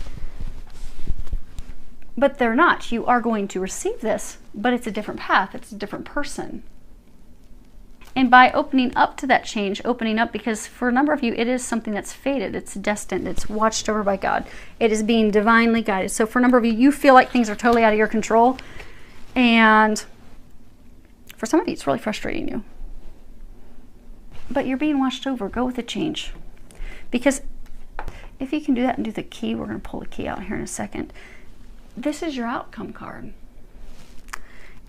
But they're not. You are going to receive this, but it's a different path. It's a different person. And by opening up to that change, opening up, because for a number of you, it is something that's fated, it's destined, it's watched over by God. It is being divinely guided. So for a number of you, you feel like things are totally out of your control. And for some of you, it's really frustrating you. But you're being watched over. Go with the change. Because if you can do that and do the key, we're going to pull the key out here in a second. This is your outcome card.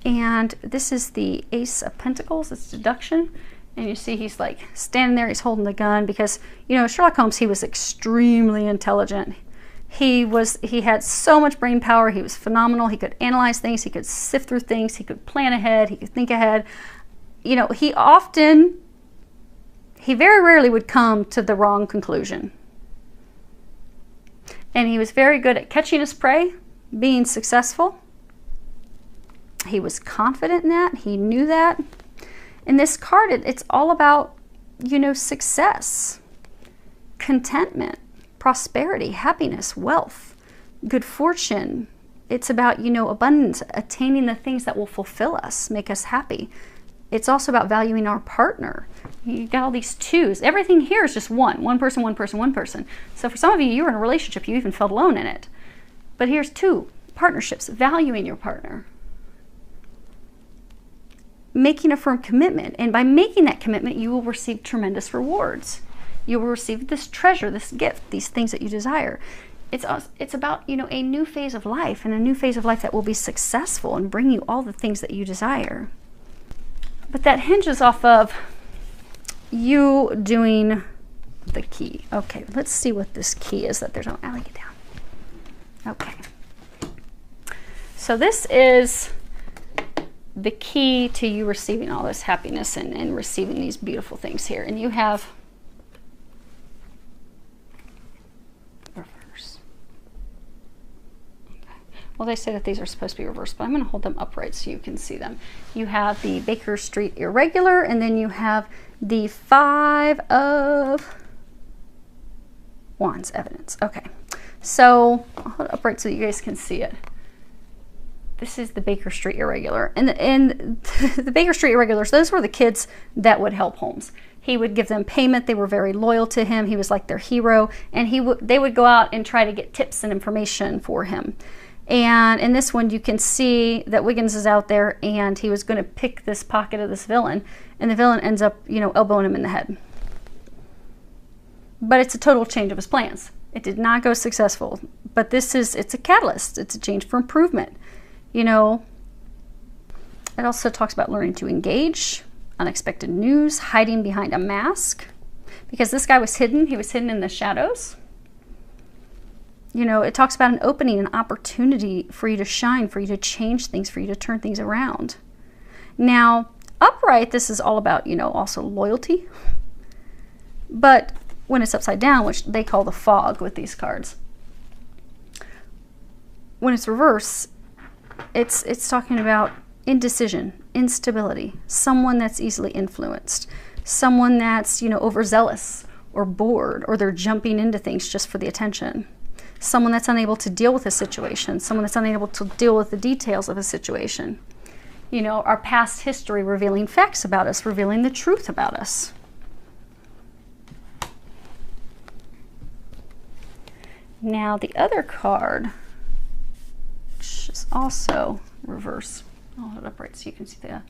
And this is the Ace of Pentacles. It's deduction. And you see he's like standing there, he's holding the gun, because, you know, Sherlock Holmes, he was extremely intelligent. He had so much brain power. He was phenomenal. He could analyze things. He could sift through things. He could plan ahead. He could think ahead. You know, he often he very rarely would come to the wrong conclusion. And he was very good at catching his prey, being successful. He was confident in that. He knew that. In this card, it's all about, you know, success, contentment, prosperity, happiness, wealth, good fortune. It's about, you know, abundance, attaining the things that will fulfill us, make us happy. It's also about valuing our partner. You got all these twos. Everything here is just one person, one person, one person. So for some of you, you're in a relationship, you even felt alone in it. But here's two partnerships, valuing your partner, making a firm commitment. And by making that commitment, you will receive tremendous rewards. You will receive this treasure, this gift, these things that you desire. It's about, you know, a new phase of life, and a new phase of life that will be successful and bring you all the things that you desire. But that hinges off of you doing the key. Okay, let's see what this key is that there's no, Allie, get down. Okay. So this is the key to you receiving all this happiness and receiving these beautiful things here. And you have reverse. Okay. Well, they say that these are supposed to be reversed, but I'm going to hold them upright so you can see them. You have the Baker Street irregular, and then you have the 5 of Wands evidence. Okay. So I'll hold it upright so you guys can see it. This is the Baker Street irregular. And the Baker Street irregulars, those were the kids that would help Holmes. He would give them payment. They were very loyal to him. He was like their hero. And they would go out and try to get tips and information for him. And in this one, you can see that Wiggins is out there, and he was going to pick this pocket of this villain. And the villain ends up, you know, elbowing him in the head. But it's a total change of his plans. It did not go successful. But it's a catalyst. It's a change for improvement. You know, it also talks about learning to engage, unexpected news, hiding behind a mask. Because this guy was hidden. He was hidden in the shadows. You know, it talks about an opening, an opportunity for you to shine, for you to change things, for you to turn things around. Now, upright, this is all about, you know, also loyalty. But when it's upside down, which they call the fog with these cards, when it's reverse, it's talking about indecision, instability, someone that's easily influenced, someone that's, you know, overzealous or bored, or they're jumping into things just for the attention, someone that's unable to deal with a situation, someone that's unable to deal with the details of a situation. You know, our past history revealing facts about us, revealing the truth about us. Now the other card, which is also reverse. I'll hold it upright so you can see the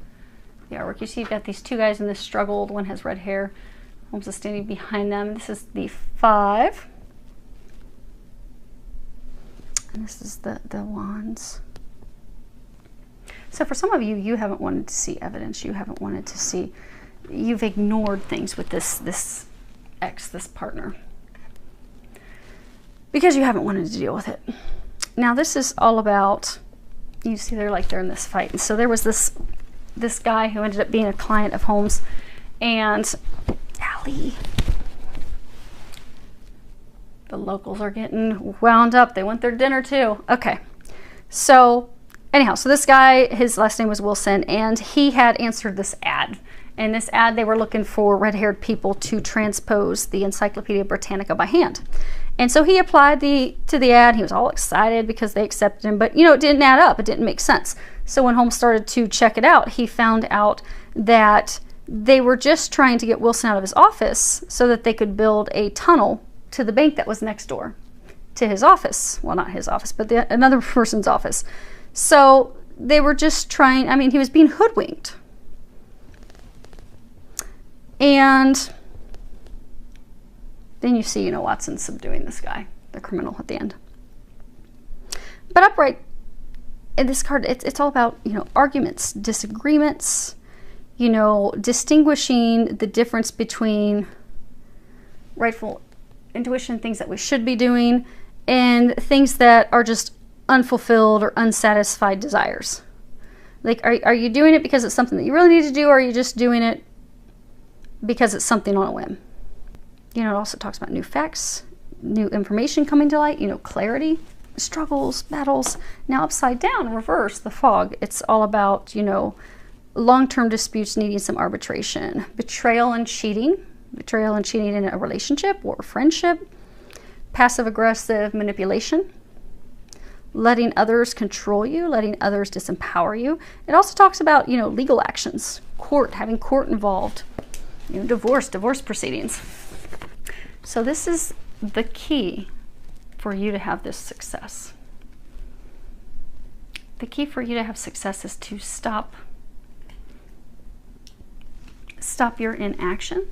artwork. You see you've got these two guys in this struggle. One has red hair. Holmes is standing behind them. This is the 5. And this is the Wands. So for some of you, you haven't wanted to see evidence. You haven't wanted to see, you've ignored things with this ex, this partner, because you haven't wanted to deal with it. Now this is all about, you see they're in this fight. And so there was this guy who ended up being a client of Holmes, and Allie, the locals are getting wound up. They want their dinner too. Okay. So anyhow, so this guy, his last name was Wilson, and he had answered this ad. In this ad, they were looking for red-haired people to transpose the Encyclopedia Britannica by hand. And so he applied to the ad. He was all excited because they accepted him, but you know, it didn't add up. It didn't make sense. So when Holmes started to check it out, he found out that they were just trying to get Wilson out of his office so that they could build a tunnel to the bank that was next door to his office. Well, not his office, but another person's office. So they were just trying, I mean, he was being hoodwinked. And then you see, you know, Watson subduing this guy, the criminal, at the end. But upright, in this card, it's all about, you know, arguments, disagreements, you know, distinguishing the difference between rightful intuition, things that we should be doing, and things that are just unfulfilled or unsatisfied desires. Like, are you doing it because it's something that you really need to do, or are you just doing it because it's something on a whim. You know, it also talks about new facts, new information coming to light, you know, clarity, struggles, battles. Now upside down, in reverse, the fog, it's all about, you know, long-term disputes needing some arbitration, betrayal and cheating in a relationship or a friendship, passive-aggressive manipulation, letting others control you, letting others disempower you. It also talks about, you know, legal actions, having court involved, you know, divorce proceedings. So this is the key for you to have this success. The key for you to have success is to stop your inaction.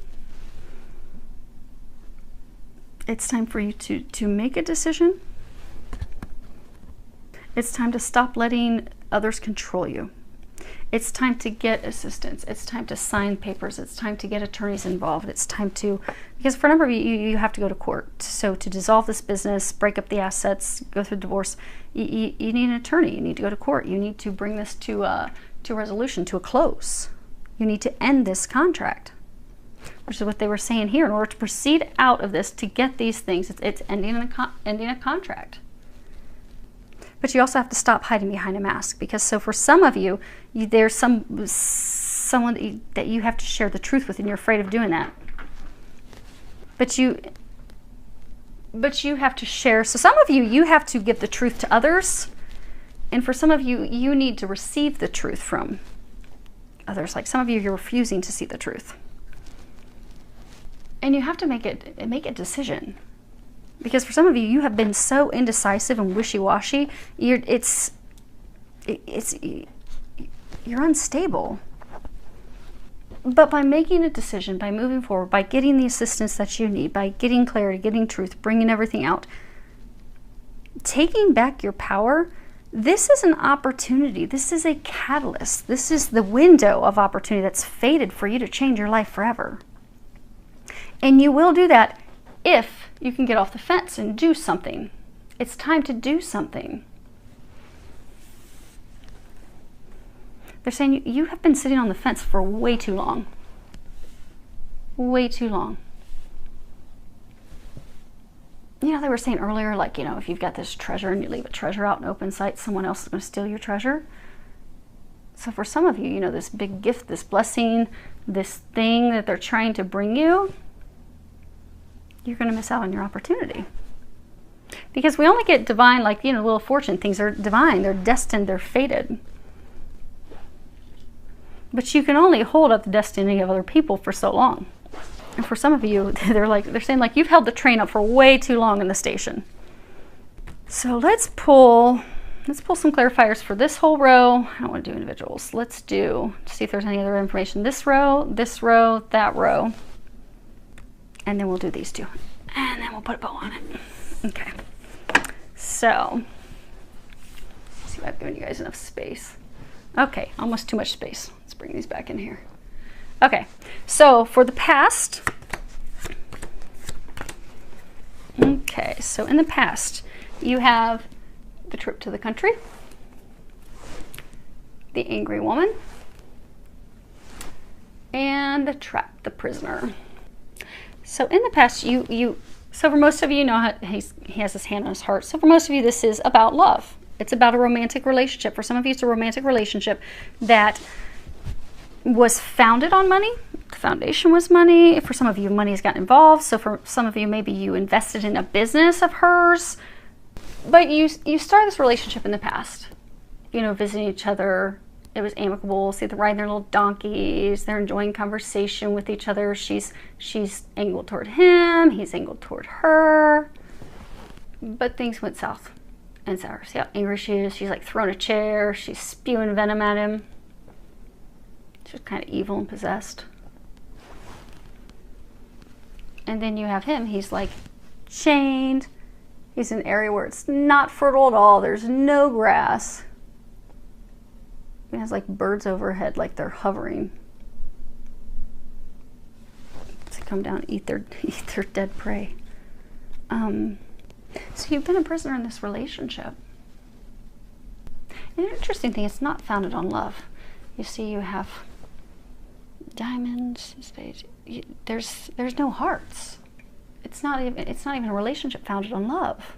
It's time for you to make a decision. It's time to stop letting others control you. It's time to get assistance. It's time to sign papers. It's time to get attorneys involved. It's time to, because for a number of you have to go to court. So to dissolve this business, break up the assets, go through divorce, you need an attorney. You need to go to court. You need to bring this to a resolution, to a close. You need to end this contract, which is what they were saying here. In order to proceed out of this, to get these things, it's ending a contract. But you also have to stop hiding behind a mask, because so for some of you, there's someone that you have to share the truth with, and you're afraid of doing that. But you have to share. So some of you have to give the truth to others, and for some of you, you need to receive the truth from others. Like some of you're refusing to see the truth, and you have to make a decision. Because for some of you, you have been so indecisive and wishy-washy, you're unstable. But by making a decision, by moving forward, by getting the assistance that you need, by getting clarity, getting truth, bringing everything out, taking back your power, this is an opportunity. This is a catalyst. This is the window of opportunity that's fated for you to change your life forever. And you will do that if you can get off the fence and do something. It's time to do something. They're saying you have been sitting on the fence for way too long. Way too long. You know, they were saying earlier, like, you know, if you've got this treasure and you leave a treasure out in open sight, someone else is going to steal your treasure. So for some of you, you know, this big gift, this blessing, this thing that they're trying to bring you, you're going to miss out on your opportunity. Because we only get divine, like, you know, Wheel of Fortune, things are divine, they're destined, they're fated. But you can only hold up the destiny of other people for so long. And for some of you, they're saying, like, you've held the train up for way too long in the station. So let's pull some clarifiers for this whole row. I don't want to do individuals. Let's see if there's any other information. This row, that row. And then we'll do these two. And then we'll put a bow on it. Okay. So, let's see if I've given you guys enough space. Okay, almost too much space. Let's bring these back in here. Okay, so for the past. Okay, so in the past, you have the trip to the country, the angry woman, and the trap, the prisoner. So in the past, so for most of you, know how he has his hand on his heart. So for most of you, this is about love. It's about a romantic relationship. For some of you, it's a romantic relationship that was founded on money. The foundation was money. For some of you, money has gotten involved. So for some of you, maybe you invested in a business of hers. But you started this relationship in the past. You know, visiting each other. It was amicable. See, they're riding their little donkeys. They're enjoying conversation with each other. She's angled toward him. He's angled toward her. But things went south and sour. See how angry she is? She's like throwing a chair. She's spewing venom at him. She's kind of evil and possessed. And then you have him. He's like chained. He's in an area where it's not fertile at all. There's no grass. It has like birds overhead, like they're hovering to come down and eat their dead prey. So you've been a prisoner in this relationship. And the interesting thing, it's not founded on love. You see, you have Diamonds, Spades. There's no hearts. It's not even a relationship founded on love.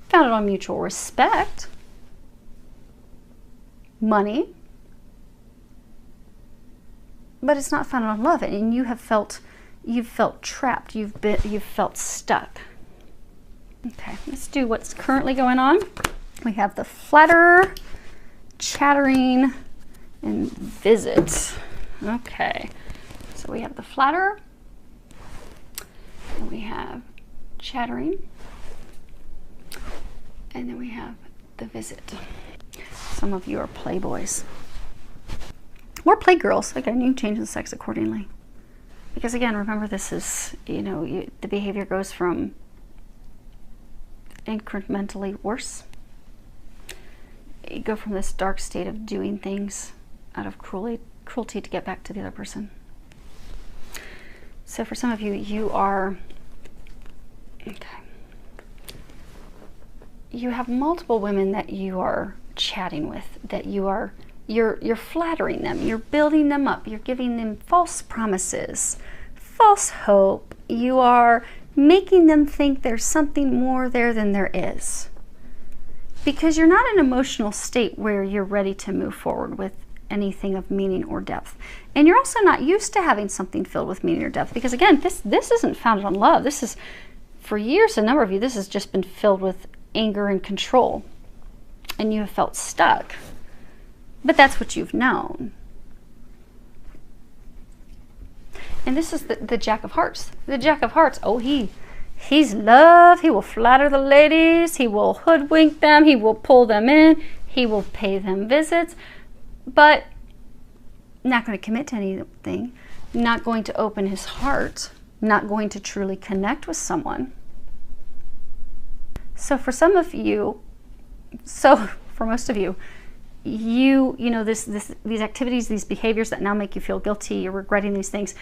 Founded on mutual respect, money, but it's not founded on love. And you've felt trapped. You've felt stuck. Okay, let's do what's currently going on. We have the flatterer, chattering, and visit. Okay, so we have the flatterer, and we have chattering, and then we have the visit. Some of you are playboys. Or playgirls. Again, you can change the sex accordingly. Because again, remember, this is, the behavior goes from incrementally worse. You go from this dark state of doing things out of cruelty to get back to the other person. So for some of you, you are, okay, you have multiple women that you are chatting with, that you're flattering them, you're building them up, you're giving them false promises, false hope, you are making them think there's something more there than there is. Because you're not in an emotional state where you're ready to move forward with anything of meaning or depth. And you're also not used to having something filled with meaning or depth. Because again, this isn't founded on love. This is, for years, a number of you, this has just been filled with anger and control. And you have felt stuck. But that's what you've known. And this is the Jack of Hearts. The Jack of Hearts, oh, he's love. He will flatter the ladies. He will hoodwink them. He will pull them in. He will pay them visits. But not going to commit to anything. Not going to open his heart. Not going to truly connect with someone. So for some of you, for most of you, these activities, these behaviors that now make you feel guilty, you're regretting these things,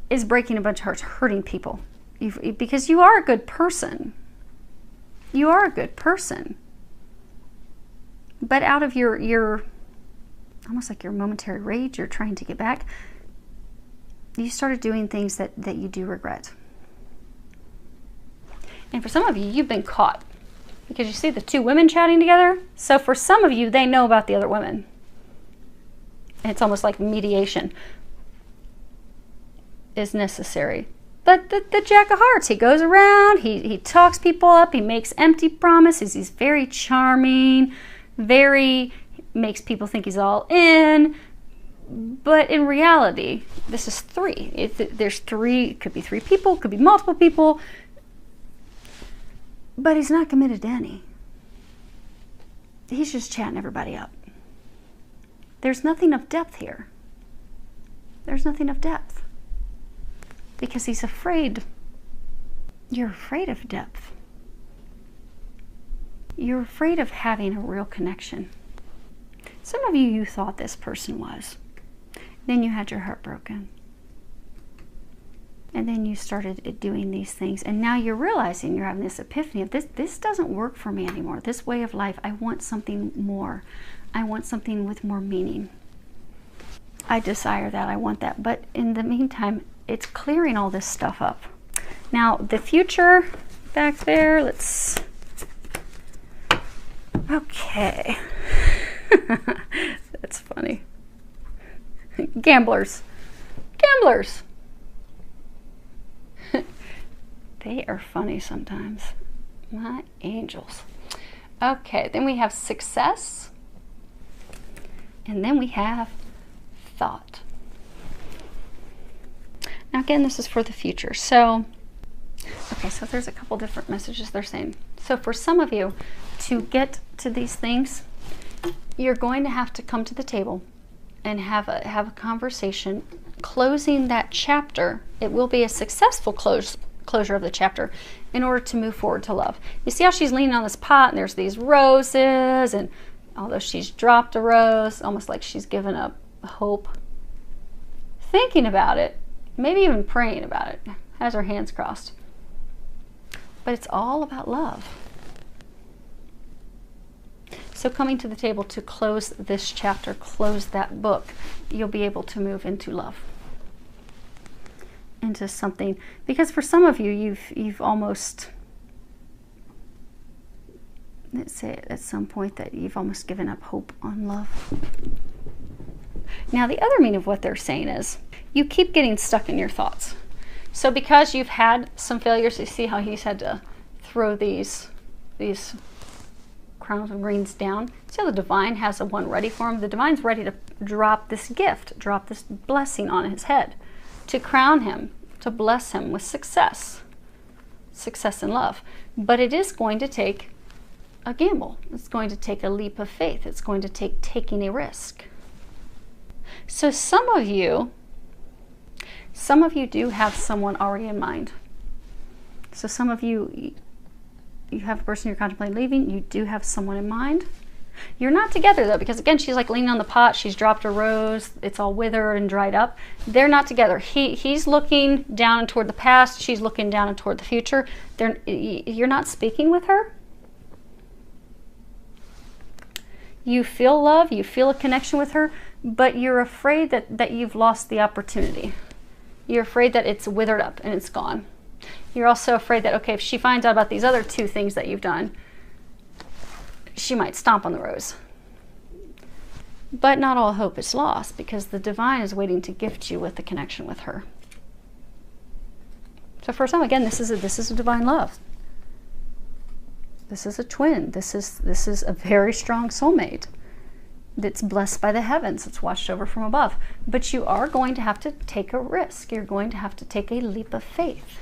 is breaking a bunch of hearts, hurting people. Because you are a good person. You are a good person. But out of your almost like your momentary rage, you're trying to get back, you started doing things that you do regret. And for some of you, you've been caught. Because you see the two women chatting together. So for some of you, they know about the other women. And it's almost like mediation is necessary. But the Jack of Hearts, he goes around, he talks people up, he makes empty promises, he's very charming, makes people think he's all in. But in reality, this is three. There's three, it could be three people, could be multiple people. But he's not committed to any. He's just chatting everybody up. There's nothing of depth here. There's nothing of depth. Because he's afraid. You're afraid of depth. You're afraid of having a real connection. Some of you thought this person was. Then you had your heart broken. And then you started doing these things. And now you're realizing, you're having this epiphany of this doesn't work for me anymore. This way of life, I want something more. I want something with more meaning. I desire that, I want that. But in the meantime, it's clearing all this stuff up. Now, the future back there, let's... Okay. That's funny. Gamblers. Gamblers. They are funny sometimes. My angels. Okay, then we have success. And then we have thought. Now again, this is for the future. So, okay, so there's a couple different messages they're saying. So for some of you, to get to these things, you're going to have to come to the table and have a conversation, closing that chapter. It will be a successful closure of the chapter in order to move forward to love. You see how she's leaning on this pot and there's these roses, and although she's dropped a rose, almost like she's given up hope, thinking about it, maybe even praying about it, has her hands crossed. But it's all about love. So coming to the table to close this chapter, close that book, you'll be able to move into love. Into something, because for some of you, you've almost, let's say at some point that you've almost given up hope on love. Now the other meaning of what they're saying is you keep getting stuck in your thoughts. So because you've had some failures, you see how he's had to throw these crowns of greens down. See how the divine has a one ready for him? The divine's ready to drop this gift, drop this blessing on his head, to crown him, to bless him with success in love. But it is going to take a gamble. It's going to take a leap of faith. It's going to take taking a risk. So some of you do have someone already in mind. So some of you have a person you're contemplating leaving. You do have someone in mind. You're not together though, because again, she's like leaning on the pot. She's dropped her rose. It's all withered and dried up. They're not together. He's looking down and toward the past. She's looking down and toward the future. You're not speaking with her. You feel love. You feel a connection with her, but you're afraid that you've lost the opportunity. You're afraid that it's withered up and it's gone. You're also afraid that, okay, if she finds out about these other two things that you've done, she might stomp on the rose. But not all hope is lost, because the divine is waiting to gift you with the connection with her. So for some, again, this is a divine love. This is a twin. This is a very strong soulmate that's blessed by the heavens. It's watched over from above. But you are going to have to take a risk. You're going to have to take a leap of faith.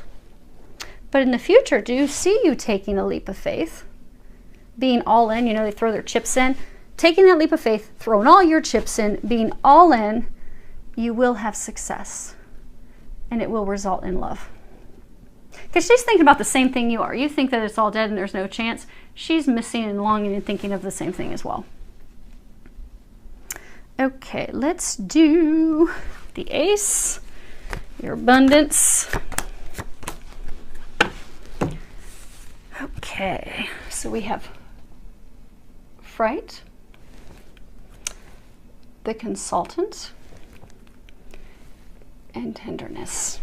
But in the future, do you see you taking a leap of faith? Being all in, you know, they throw their chips in. Taking that leap of faith, throwing all your chips in, being all in, you will have success. And it will result in love. Because she's thinking about the same thing you are. You think that it's all dead and there's no chance. She's missing and longing and thinking of the same thing as well. Okay, let's do the ace, your abundance. Okay, so we have fright, the consultant, and tenderness.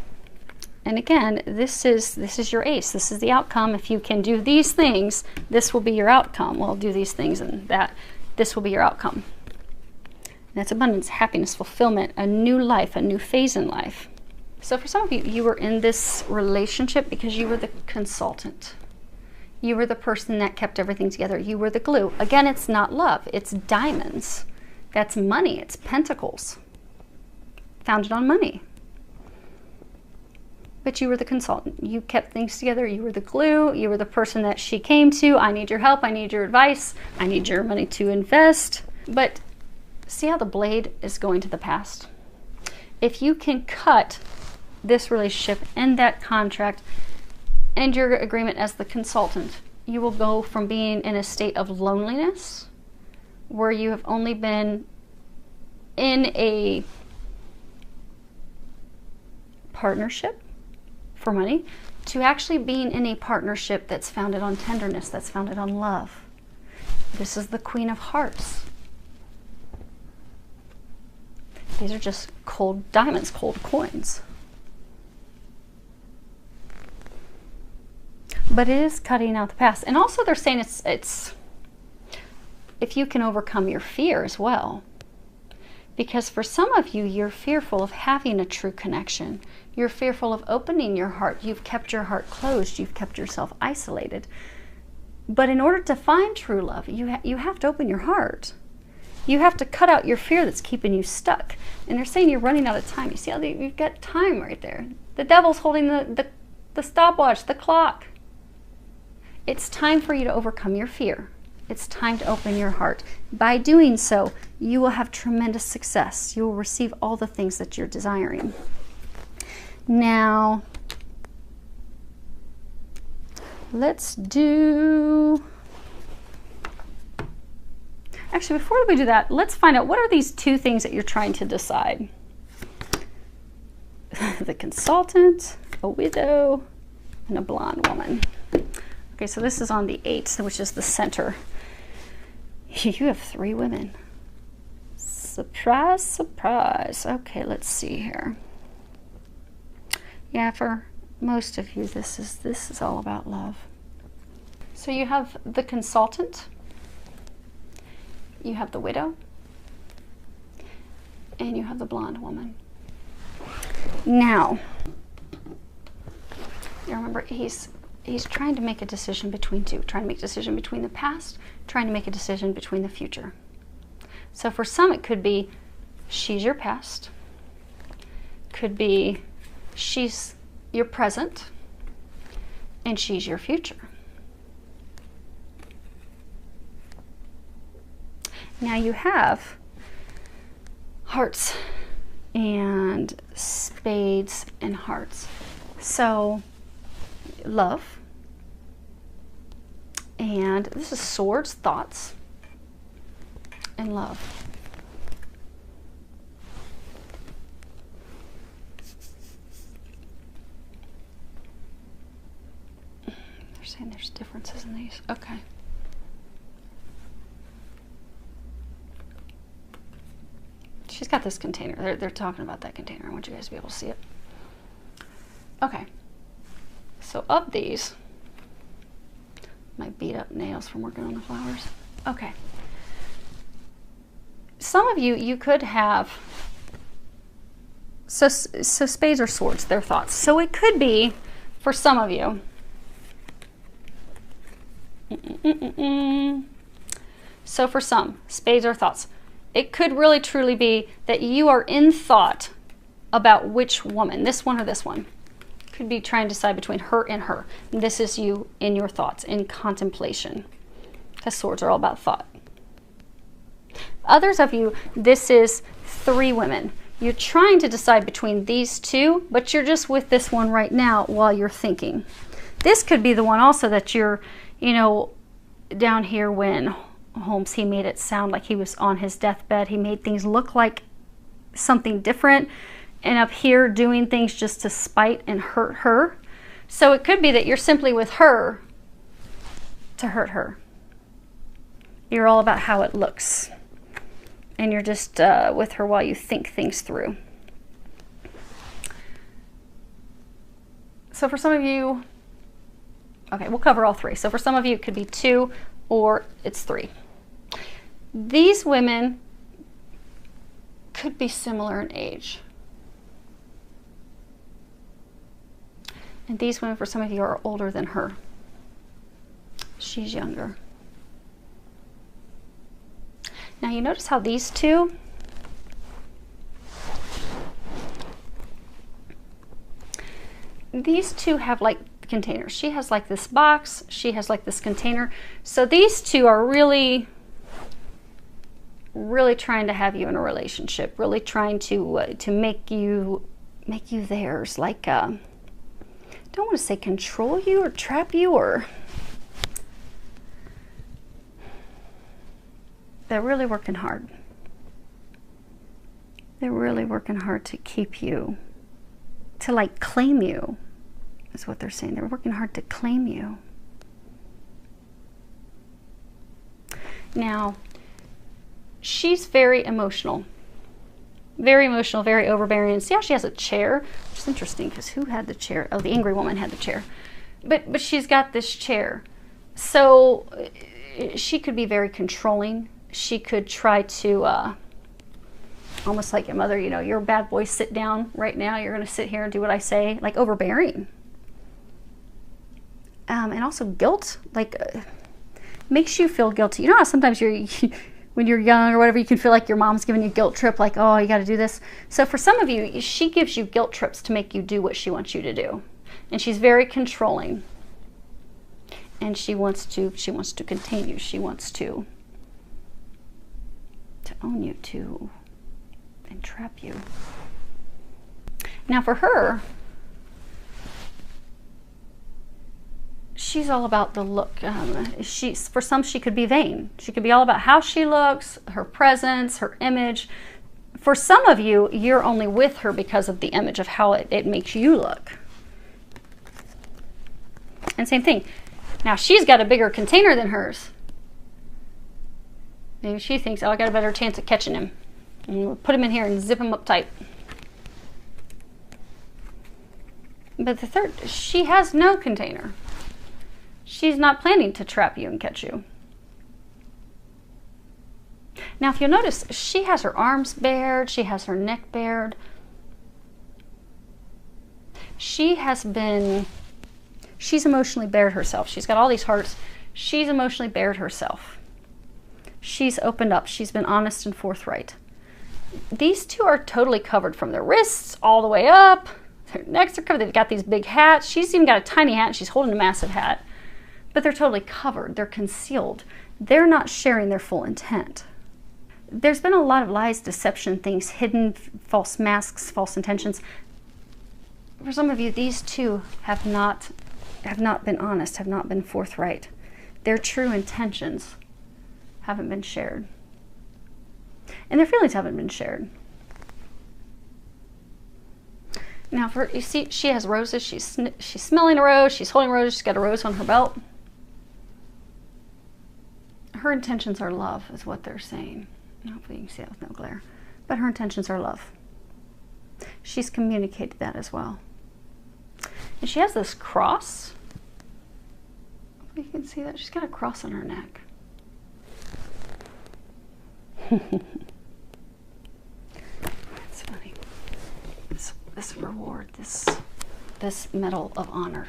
And again, this is your ace. This is the outcome. If you can do these things, this will be your outcome. Well, do these things and this will be your outcome. And that's abundance, happiness, fulfillment, a new life, a new phase in life. So for some of you, you were in this relationship because you were the consultant. You were the person that kept everything together. You were the glue. Again, it's not love. It's diamonds. That's money. It's pentacles. Founded on money. But you were the consultant. You kept things together. You were the glue. You were the person that she came to. I need your help. I need your advice. I need your money to invest. But see how the blade is going to the past? If you can cut this relationship and that contract and your agreement as the consultant, you will go from being in a state of loneliness where you have only been in a partnership for money to actually being in a partnership that's founded on tenderness, that's founded on love. This is the Queen of Hearts. These are just cold diamonds, cold coins. But it is cutting out the past. And also they're saying it's if you can overcome your fear as well. Because for some of you, you're fearful of having a true connection. You're fearful of opening your heart. You've kept your heart closed. You've kept yourself isolated. But in order to find true love, you have to open your heart. You have to cut out your fear that's keeping you stuck. And they're saying you're running out of time. You see how you've got time right there. The devil's holding the stopwatch, the clock. It's time for you to overcome your fear. It's time to open your heart. By doing so, you will have tremendous success. You will receive all the things that you're desiring. Now, let's do... Actually, before we do that, let's find out what are these two things that you're trying to decide. The consultant, a widow, and a blonde woman. Okay, so this is on the 8th, which is the center. You have 3 women. Surprise, surprise. Okay, let's see here. Yeah, for most of you, this is all about love. So you have the consultant, you have the widow, and you have the blonde woman. Now, you remember he's trying to make a decision between two, trying to make a decision between the past, trying to make a decision between the future. So for some, it could be she's your past, could be she's your present, and she's your future. Now you have hearts and spades and hearts. So love, and this is swords, thoughts, and love. They're saying there's differences in these. Okay. She's got this container. They're talking about that container. I want you guys to be able to see it. Okay. So of these, my beat up nails from working on the flowers. Okay. Some of you could have, so spades or swords, they're thoughts. So it could be, for some of you, so for some, spades are thoughts. It could really truly be that you are in thought about which woman, this one or this one. Could be trying to decide between her and her. And this is you in your thoughts, in contemplation. Because swords are all about thought. Others of you, this is 3 women. You're trying to decide between these 2, but you're just with this one right now while you're thinking. This could be the one also that you're, you know, down here when Holmes, he made it sound like he was on his deathbed. He made things look like something different, and up here doing things just to spite and hurt her. So it could be that you're simply with her to hurt her. You're all about how it looks, and you're just with her while you think things through. So for some of you, okay, we'll cover all 3. So for some of you, it could be 2 or it's 3. These women could be similar in age. And these women, for some of you, are older than her. She's younger. Now you notice how these 2, have like containers. She has like this box, she has like this container. So these 2 are really trying to have you in a relationship, really trying to make you theirs. Like, don't want to say control you or trap you, or they're really working hard. They're really working hard to keep you, to like claim you, is what they're saying. They're working hard to claim you. Now, she's very emotional, very overbearing. See how she has a chair? Which is interesting, because who had the chair? Oh, the angry woman had the chair. But she's got this chair. So she could be very controlling. She could try to, almost like your mother, you know, you're a bad boy, sit down right now. You're going to sit here and do what I say. Like overbearing. And also guilt, like makes you feel guilty. You know how sometimes when you're young or whatever, you can feel like your mom's giving you a guilt trip, like, oh, you got to do this. So for some of you, she gives you guilt trips to make you do what she wants you to do. And she's very controlling. And she wants to contain you. She wants to own you, to entrap you. Now for her, she's all about the look. For some, she could be vain. She could be all about how she looks, her presence, her image. For some of you, you're only with her because of the image, of how it makes you look. And same thing. Now, she's got a bigger container than hers. Maybe she thinks, oh, I got a better chance at catching him. And we'll put him in here and zip him up tight. But the third, she has no container. She's not planning to trap you and catch you. Now, if you'll notice, she has her arms bared. She has her neck bared. She's emotionally bared herself. She's got all these hearts. She's emotionally bared herself. She's opened up. She's been honest and forthright. These two are totally covered from their wrists all the way up. Their necks are covered. They've got these big hats. She's even got a tiny hat and she's holding a massive hat. But they're totally covered. They're concealed. They're not sharing their full intent. There's been a lot of lies, deception, things hidden, false masks, false intentions. For some of you, these two have not been honest, have not been forthright. Their true intentions haven't been shared. And their feelings haven't been shared. Now, you see, she has roses. She's smelling a rose. She's holding a rose. She's got a rose on her belt. Her intentions are love, is what they're saying. Hopefully you can see that with no glare. But her intentions are love. She's communicated that as well. And she has this cross. Hopefully you can see that. She's got a cross on her neck. That's funny. This reward, this medal of honor.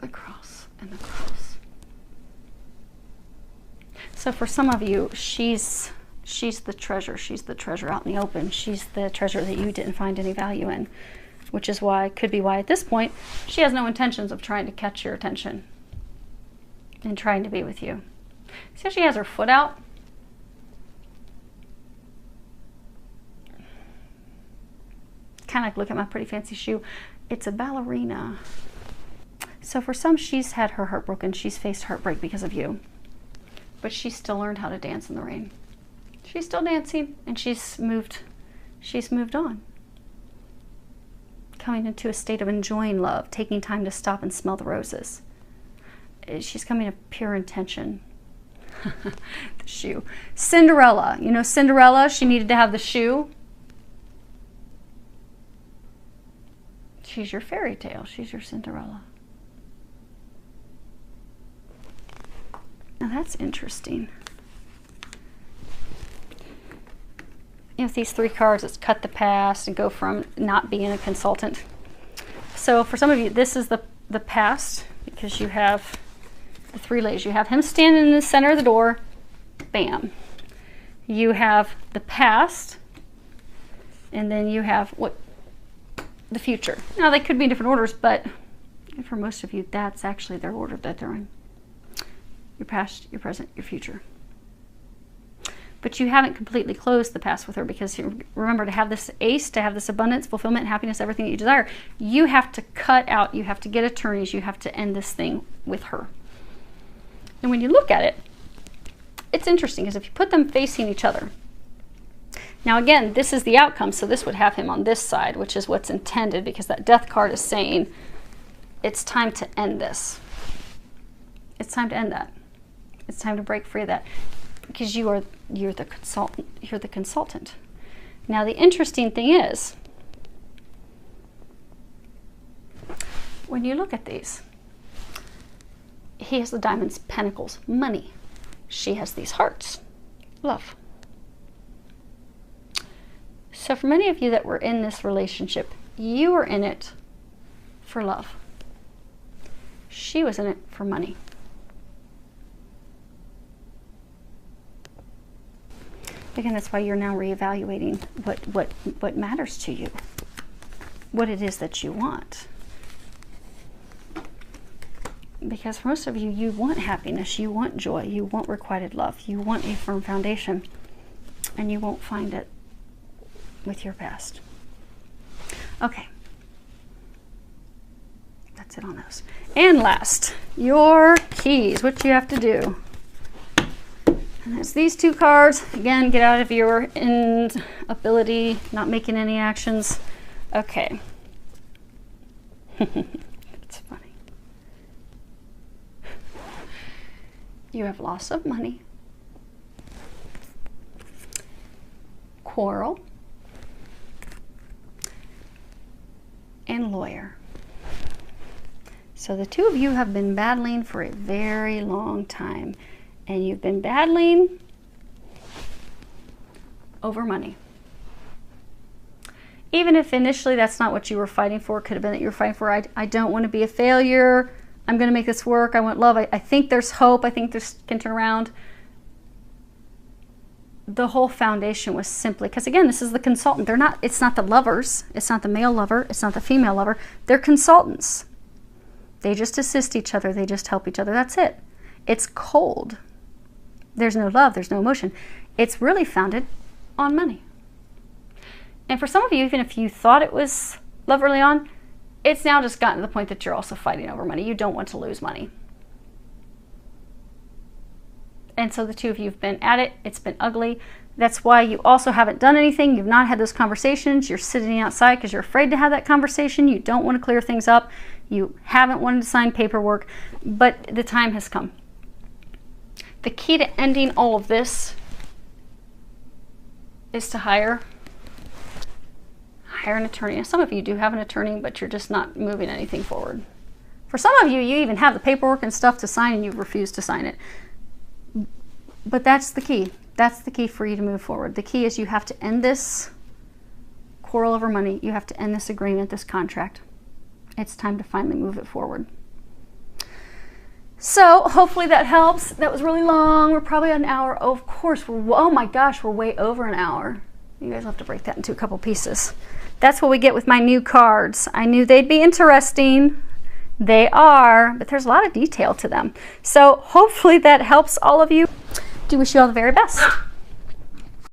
The cross and the cross. So for some of you, she's the treasure. She's the treasure out in the open. She's the treasure that you didn't find any value in, which is why, could be why at this point, she has no intentions of trying to catch your attention and trying to be with you. See how she has her foot out? Kind of like, look at my pretty fancy shoe. It's a ballerina. So for some, she's had her heart broken. She's faced heartbreak because of you. But she's still learned how to dance in the rain. She's still dancing, and she's moved on. Coming into a state of enjoying love, taking time to stop and smell the roses. She's coming to pure intention. The shoe. Cinderella. You know Cinderella, she needed to have the shoe. She's your fairy tale. She's your Cinderella. Now that's interesting. You know, with these three cards, it's cut the past and go from not being a consultant. So for some of you, this is the past, because you have the three ladies. You have him standing in the center of the door. Bam. You have the past, and then you have what? The future. Now they could be in different orders, but for most of you, that's actually their order that they're in. Your past, your present, your future. But you haven't completely closed the past with her, because you remember, to have this ace, to have this abundance, fulfillment, happiness, everything that you desire, you have to cut out, you have to get attorneys, you have to end this thing with her. And when you look at it, it's interesting, because if you put them facing each other, now again, this is the outcome, so this would have him on this side, which is what's intended, because that death card is saying it's time to end this. It's time to end that. It's time to break free of that, because you're the consultant. You're the consultant. Now the interesting thing is, when you look at these, he has the diamonds, pentacles, money. She has these hearts, love. So for many of you that were in this relationship, you were in it for love. She was in it for money. Again, that's why you're now reevaluating what matters to you, what it is that you want. Because for most of you, you want happiness, you want joy, you want requited love, you want a firm foundation, and you won't find it with your past. Okay. That's it on those. And last, your keys, what you have to do. And it's these two cards. Again, get out of your inability, not making any actions. Okay. It's funny. You have loss of money, quarrel, and lawyer. So the two of you have been battling for a very long time, and you've been battling over money. Even if initially that's not what you were fighting for, it could have been that you were fighting for, I don't want to be a failure, I'm going to make this work, I want love, I think there's hope, I think this can turn around. The whole foundation was simply, because again, this is the consultant. It's not the lovers, it's not the male lover, it's not the female lover, they're consultants. They just assist each other, they just help each other, that's it. It's cold. There's no love, there's no emotion. It's really founded on money. And for some of you, even if you thought it was love early on, it's now just gotten to the point that you're also fighting over money. You don't want to lose money. And so the two of you have been at it. It's been ugly. That's why you also haven't done anything. You've not had those conversations. You're sitting outside because you're afraid to have that conversation. You don't want to clear things up. You haven't wanted to sign paperwork, but the time has come. The key to ending all of this is to hire an attorney. Now, some of you do have an attorney, but you're just not moving anything forward. For some of you, you even have the paperwork and stuff to sign and you refuse to sign it. But that's the key. That's the key for you to move forward. The key is you have to end this quarrel over money. You have to end this agreement, this contract. It's time to finally move it forward. So hopefully that helps. That was really long. We're probably at an hour. Oh, of course, oh my gosh, we're way over an hour. You guys will have to break that into a couple pieces. That's what we get with my new cards. I knew they'd be interesting. They are, but there's a lot of detail to them. So hopefully that helps all of you. Do wish you all the very best.